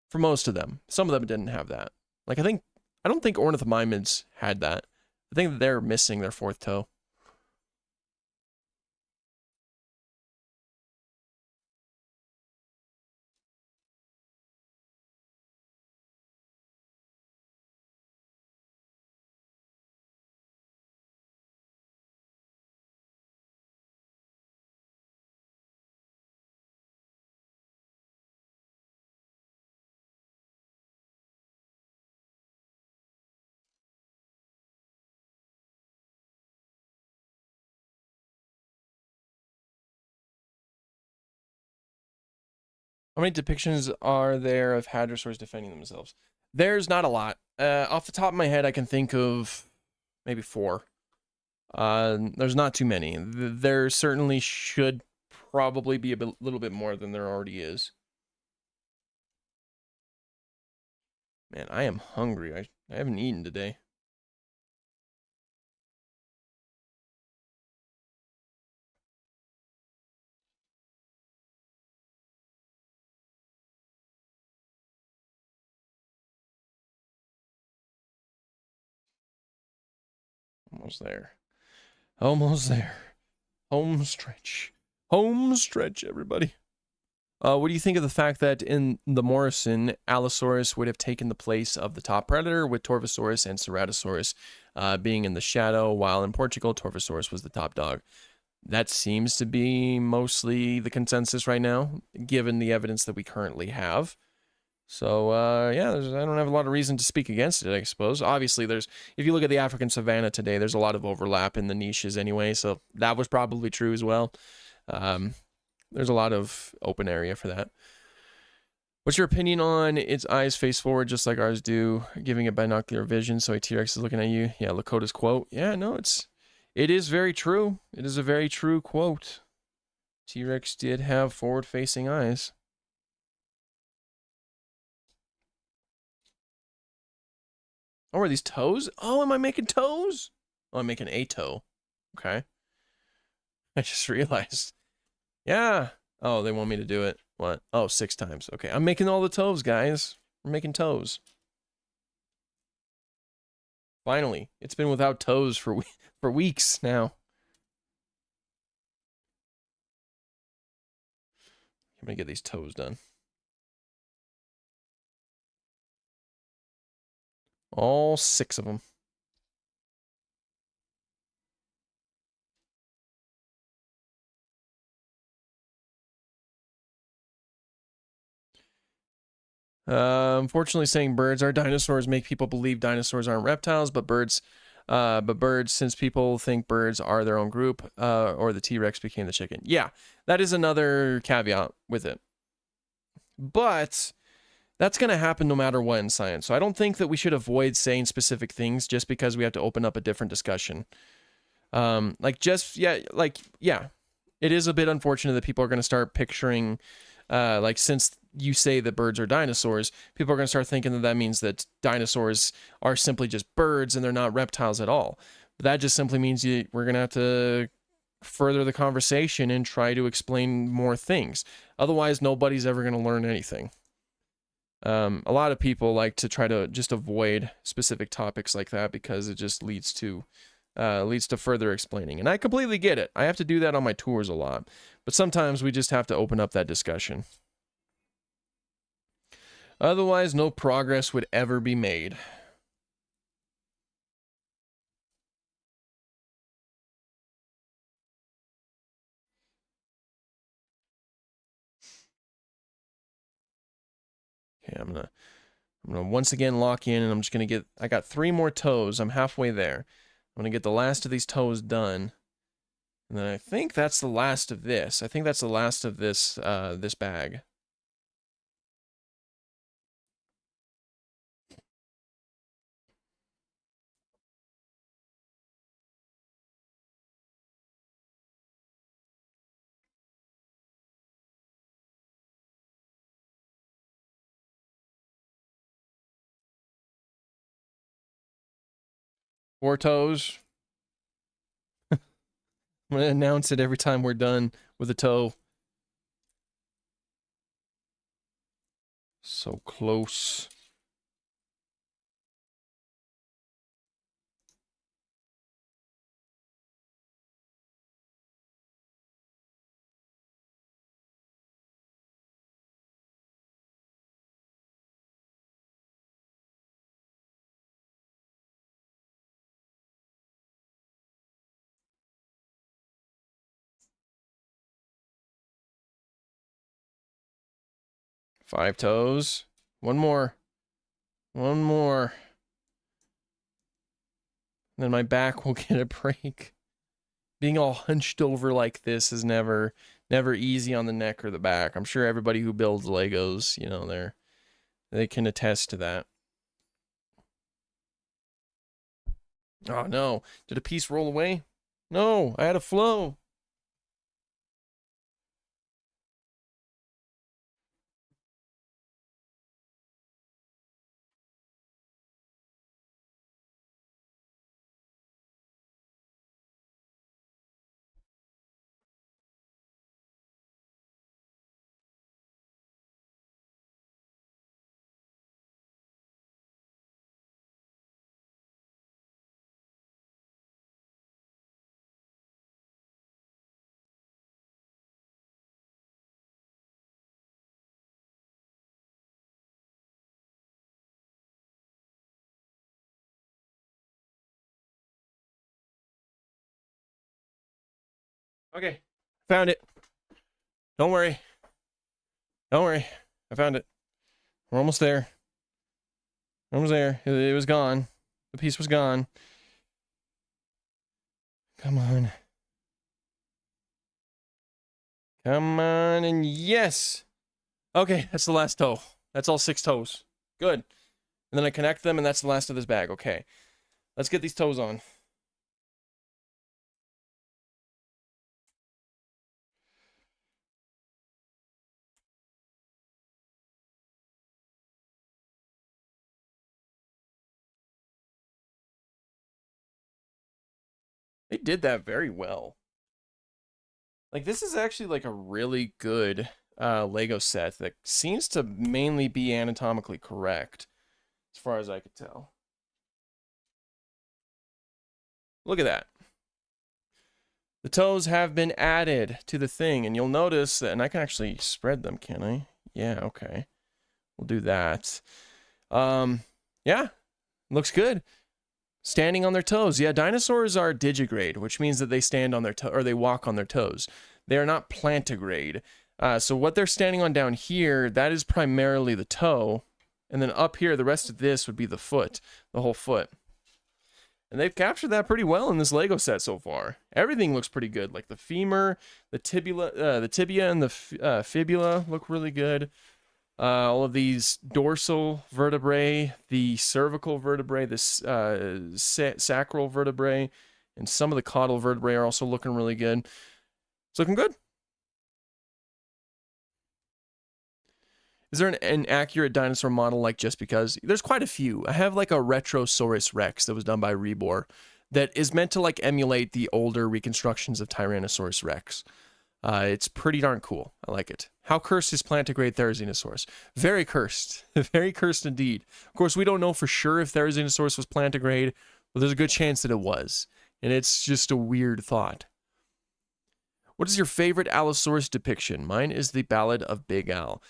For most of them. Some of them didn't have that. Like I don't think ornithomimids had that. I think that they're missing their 4th toe. How many depictions are there of hadrosaurs defending themselves? There's not a lot. Off the top of my head, I can think of maybe 4. There's not too many. There certainly should probably be a little bit more than there already is. Man, I am hungry. I haven't eaten today. Almost there. Almost there. Home stretch. Home stretch, everybody. What do you think of the fact that in the Morrison, Allosaurus would have taken the place of the top predator, with Torvosaurus and Ceratosaurus being in the shadow, while in Portugal, Torvosaurus was the top dog? That seems to be mostly the consensus right now, given the evidence that we currently have. So, yeah, I don't have a lot of reason to speak against it, I suppose. Obviously, if you look at the African savanna today, there's a lot of overlap in the niches anyway, so that was probably true as well. There's a lot of open area for that. What's your opinion on its eyes face forward just like ours do, giving it binocular vision so a T-Rex is looking at you? Yeah, Lakota's quote. Yeah, no, it is very true. It is a very true quote. T-Rex did have forward-facing eyes. Oh, are these toes? Oh, am I making toes? Oh, I'm making a toe. Okay. I just realized. Yeah. Oh, they want me to do it. What? Oh, 6 times. Okay, I'm making all the toes, guys. We're making toes. Finally. It's been without toes for weeks now. I'm gonna get these toes done. All 6 of them. Unfortunately, saying birds are dinosaurs make people believe dinosaurs aren't reptiles, but birds, since people think birds are their own group, or the T-Rex became the chicken. Yeah, that is another caveat with it. But that's going to happen no matter what in science. So I don't think that we should avoid saying specific things just because we have to open up a different discussion. It is a bit unfortunate that people are going to start picturing, since you say that birds are dinosaurs, people are going to start thinking that means that dinosaurs are simply just birds and they're not reptiles at all. But that just simply means we're going to have to further the conversation and try to explain more things. Otherwise, nobody's ever going to learn anything. A lot of people like to try to just avoid specific topics like that because it just leads to leads to further explaining. And I completely get it. I have to do that on my tours a lot. But sometimes we just have to open up that discussion. Otherwise, no progress would ever be made. Okay, I'm gonna once again lock in, and I'm just gonna get, I got 3 more toes. I'm halfway there. I'm gonna get the last of these toes done. And then I think that's the last of this. I think that's the last of this this bag. Four toes. I'm gonna announce it every time we're done with a toe. So close. Five toes. One more. One more. Then my back will get a break. Being all hunched over like this is never easy on the neck or the back. I'm sure everybody who builds Legos, you know, they can attest to that. Oh no, did a piece roll away? No, I had a flow. Okay, found it. Don't worry. Don't worry. I found it. We're almost there. Almost there. It was gone. The piece was gone. Come on. Come on, and yes! Okay, that's the last toe. That's all 6 toes. Good. And then I connect them, and that's the last of this bag. Okay. Let's get these toes on. They did that very well. Like, this is actually like a really good Lego set that seems to mainly be anatomically correct, as far as I could tell. Look at that. The toes have been added to the thing, and you'll notice that, and I can actually spread them, can I? Yeah, okay. We'll do that. Yeah, looks good. Standing on their toes. Yeah, dinosaurs are digigrade, which means that they stand on their toe, or they walk on their toes. They are not plantigrade. So what they're standing on down here, that is primarily the toe. And then up here, the rest of this would be the foot, the whole foot. And they've captured that pretty well in this Lego set so far. Everything looks pretty good. Like the femur, the tibia and the fibula look really good. All of these dorsal vertebrae, the cervical vertebrae, the sacral vertebrae, and some of the caudal vertebrae are also looking really good. It's looking good. Is there an accurate dinosaur model like Just Because? There's quite a few. I have like a Retrosaurus Rex that was done by Rebor that is meant to like emulate the older reconstructions of Tyrannosaurus Rex. It's pretty darn cool. I like it. How cursed is plantigrade Therizinosaurus? Very cursed. Very cursed indeed. Of course, we don't know for sure if Therizinosaurus was plantigrade, but there's a good chance that it was. And it's just a weird thought. What is your favorite Allosaurus depiction? Mine is the Ballad of Big Al.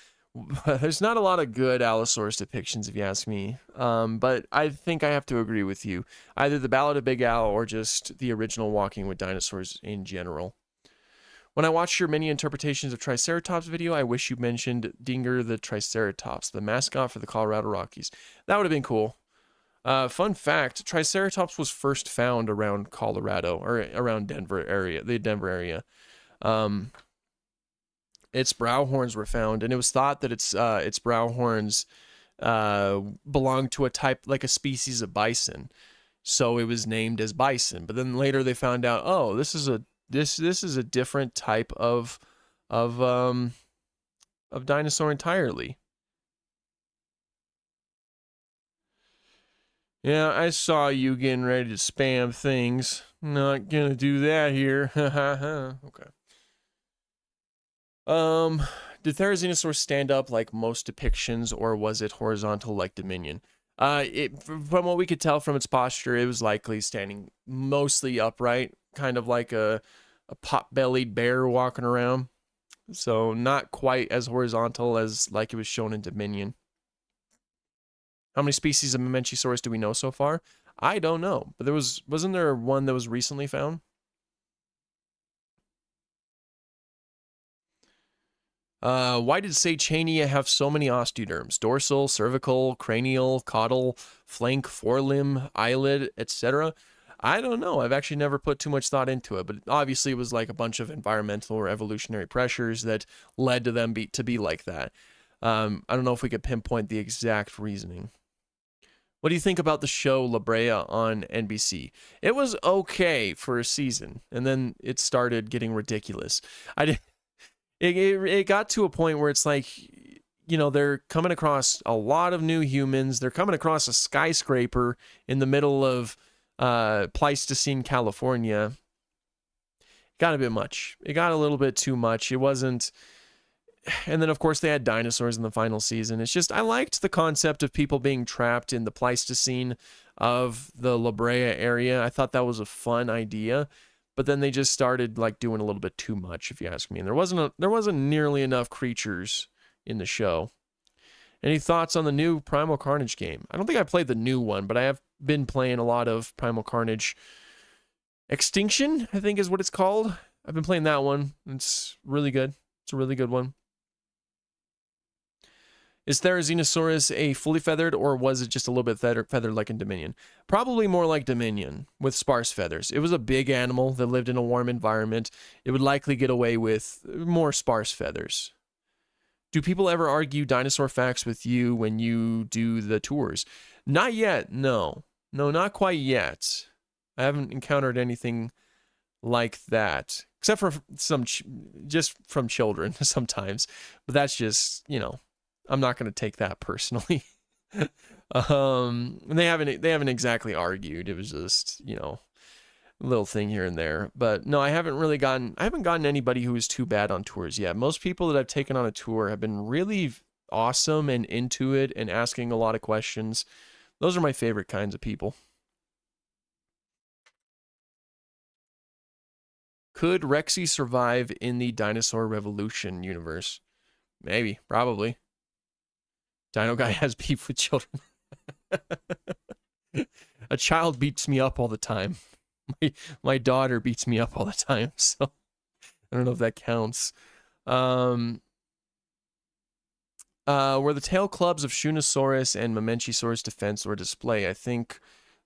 There's not a lot of good Allosaurus depictions, if you ask me. But I think I have to agree with you. Either the Ballad of Big Al or just the original Walking with Dinosaurs in general. When I watched your many interpretations of Triceratops video, I wish you mentioned Dinger the Triceratops, the mascot for the Colorado Rockies. That would have been cool. Fun fact, Triceratops was first found around Colorado, or around Denver area, the Denver area. Its brow horns were found, and it was thought that its brow horns belonged to a type, like a species of bison. So it was named as bison. But then later they found out, oh, this is a different type of dinosaur entirely. Yeah, I saw you getting ready to spam things. Not gonna do that here. Okay. Did Therizinosaurus stand up like most depictions, or was it horizontal like Dominion? From what we could tell from its posture, it was likely standing mostly upright, kind of like a pot-bellied bear walking around. So not quite as horizontal as like it was shown in Dominion. How many species of Mamenchisaurus do we know so far? I don't know, but wasn't there one that was recently found? Why did Seychania have so many osteoderms? Dorsal, cervical, cranial, caudal, flank, forelimb, eyelid, etc. I don't know. I've actually never put too much thought into it, but obviously it was like a bunch of environmental or evolutionary pressures that led to them to be like that. I don't know if we could pinpoint the exact reasoning. What do you think about the show La Brea on NBC? It was okay for a season, and then it started getting ridiculous. It got to a point where it's like, you know, they're coming across a lot of new humans. They're coming across a skyscraper in the middle of Pleistocene, California. It got a bit much. It got a little bit too much. It wasn't... And then, of course, they had dinosaurs in the final season. It's just, I liked the concept of people being trapped in the Pleistocene of the La Brea area. I thought that was a fun idea. But then they just started like doing a little bit too much, if you ask me. And there wasn't nearly enough creatures in the show. Any thoughts on the new Primal Carnage game? I don't think I played the new one, but I have been playing a lot of Primal Carnage Extinction, I think is what it's called. I've been playing that one. It's really good. It's a really good one. Is Therizinosaurus a fully feathered, or was it just a little bit feathered like in Dominion? Probably more like Dominion, with sparse feathers. It was a big animal that lived in a warm environment. It would likely get away with more sparse feathers. Do people ever argue dinosaur facts with you when you do the tours? Not yet, no. No, not quite yet. I haven't encountered anything like that. Except for just from children sometimes. But that's just, you know, I'm not going to take that personally. They haven't exactly argued. It was just, you know, a little thing here and there. But no, I haven't gotten anybody who is too bad on tours yet. Most people that I've taken on a tour have been really awesome and into it and asking a lot of questions. Those are my favorite kinds of people. Could Rexy survive in the Dinosaur Revolution universe? Maybe, probably. Dino Guy has beef with children. A child beats me up all the time. My daughter beats me up all the time, so I don't know if that counts. Were the tail clubs of Shunosaurus and Mamenchisaurus defense or display? I think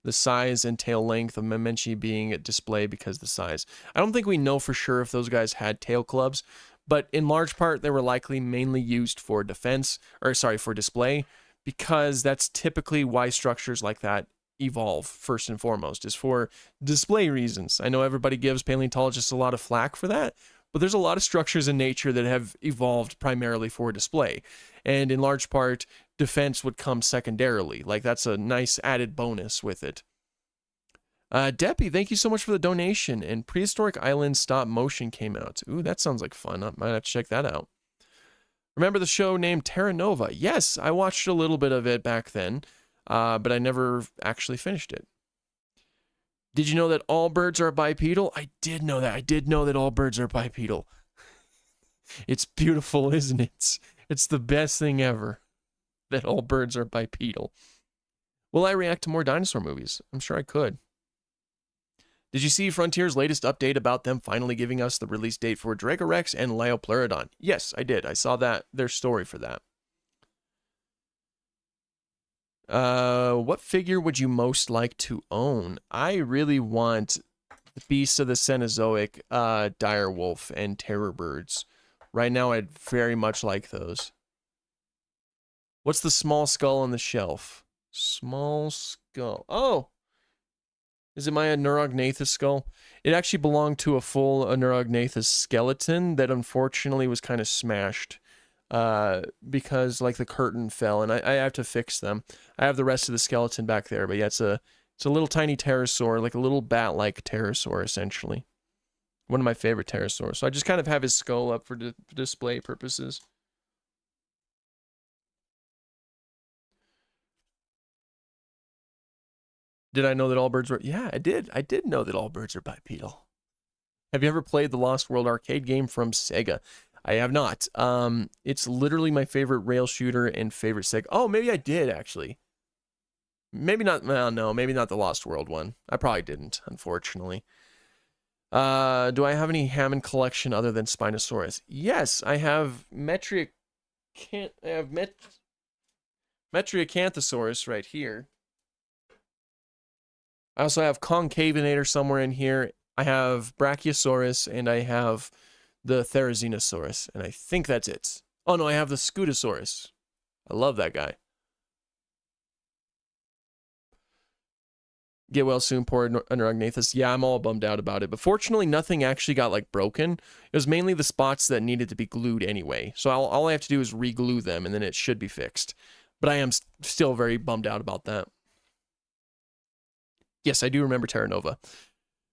the size and tail length of Mamenchi being at display because the size. I don't think we know for sure if those guys had tail clubs, but in large part, they were likely mainly used for for display, because that's typically why structures like that evolve, first and foremost, is for display reasons. I know everybody gives paleontologists a lot of flack for that, but there's a lot of structures in nature that have evolved primarily for display. And in large part, defense would come secondarily. Like, that's a nice added bonus with it. Deppy, thank you so much for the donation. And Prehistoric Island stop motion came out. Ooh, that sounds like fun. I might have to check that out. Remember the show named Terra Nova? Yes, I watched a little bit of it back then, but I never actually finished it. Did you know that all birds are bipedal? I did know that. I did know that all birds are bipedal. It's beautiful, isn't it? It's the best thing ever that all birds are bipedal. Will I react to more dinosaur movies? I'm sure I could. Did you see Frontier's latest update about them finally giving us the release date for Dracorex and Liopleurodon? Yes, I did. I saw that, their story for that. What figure would you most like to own? I really want the Beasts of the Cenozoic, Direwolf, and Terror Birds. Right now, I'd very much like those. What's the small skull on the shelf? Small skull. Oh! Is it my Neurognathus skull? It actually belonged to a full Neurognathus skeleton that unfortunately was kind of smashed. Because like the curtain fell, and I have to fix them. I have the rest of the skeleton back there, but yeah, it's a little tiny pterosaur, like a little bat-like pterosaur, essentially. One of my favorite pterosaurs. So I just kind of have his skull up for display purposes. Did I know that all birds were? Yeah, I did. I did know that all birds are bipedal. Have you ever played the Lost World arcade game from Sega? I have not. It's literally my favorite rail shooter and favorite Sega. Oh, maybe I did, actually. Maybe not. Well, no, maybe not the Lost World one. I probably didn't, unfortunately. Do I have any Hammond collection other than Spinosaurus? Yes, I have Metriacanthosaurus right here. I also have Concavinator somewhere in here. I have Brachiosaurus, and I have the Therizinosaurus, and I think that's it. Oh no, I have the Scutosaurus. I love that guy. Get well soon, poor Neurognathus. Yeah, I'm all bummed out about it, but fortunately nothing actually got like broken. It was mainly the spots that needed to be glued anyway, so all I have to do is re-glue them, and then it should be fixed. But I am still very bummed out about that. Yes, I do remember Terra Nova.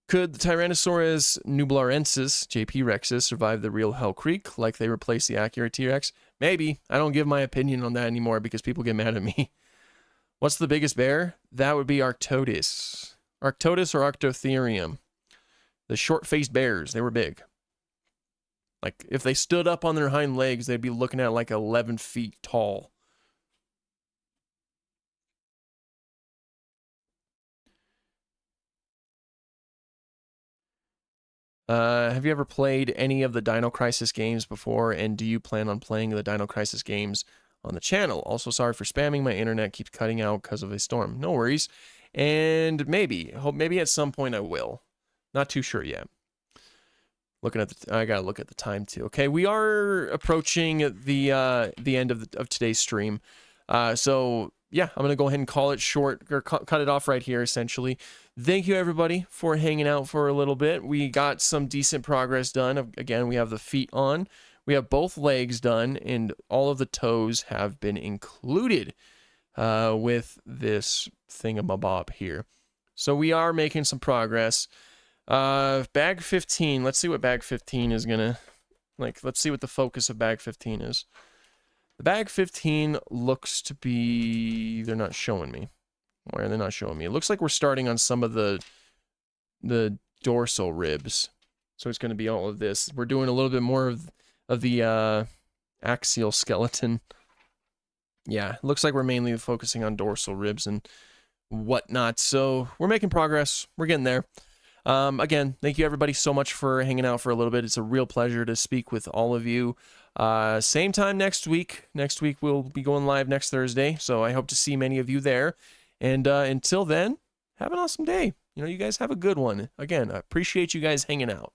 Could the Tyrannosaurus nublarensis, JP Rexus, survive the real Hell Creek like they replaced the accurate T-Rex? Maybe. I don't give my opinion on that anymore because people get mad at me. What's the biggest bear? That would be Arctodus. Arctodus or Arctotherium. The short-faced bears, they were big. Like, if they stood up on their hind legs, they'd be looking at like 11 feet tall. Have you ever played any of the Dino Crisis games before, and do you plan on playing the Dino Crisis games on the channel? Also, sorry for spamming. My internet keeps cutting out because of a storm. No worries. And maybe at some point I will. Not too sure yet. Looking at the, I gotta look at the time too. Okay, we are approaching the end of today's stream. So yeah, I'm gonna go ahead and call it short, or cut it off right here, essentially. Thank you, everybody, for hanging out for a little bit. We got some decent progress done. Again, we have the feet on. We have both legs done, and all of the toes have been included with this thingamabob here. So we are making some progress. Bag 15. Let's see what bag 15 is gonna... Like, let's see what the focus of bag 15 is. The bag 15 looks to be... They're not showing me. Why are they not showing me? It looks like we're starting on some of the dorsal ribs. So it's going to be all of this. We're doing a little bit more of the axial skeleton. Yeah, it looks like we're mainly focusing on dorsal ribs and whatnot. So we're making progress. We're getting there. Again, thank you everybody so much for hanging out for a little bit. It's a real pleasure to speak with all of you. Same time next week. Next week we'll be going live next Thursday. So I hope to see many of you there. And until then, have an awesome day. You know, you guys have a good one. Again, I appreciate you guys hanging out.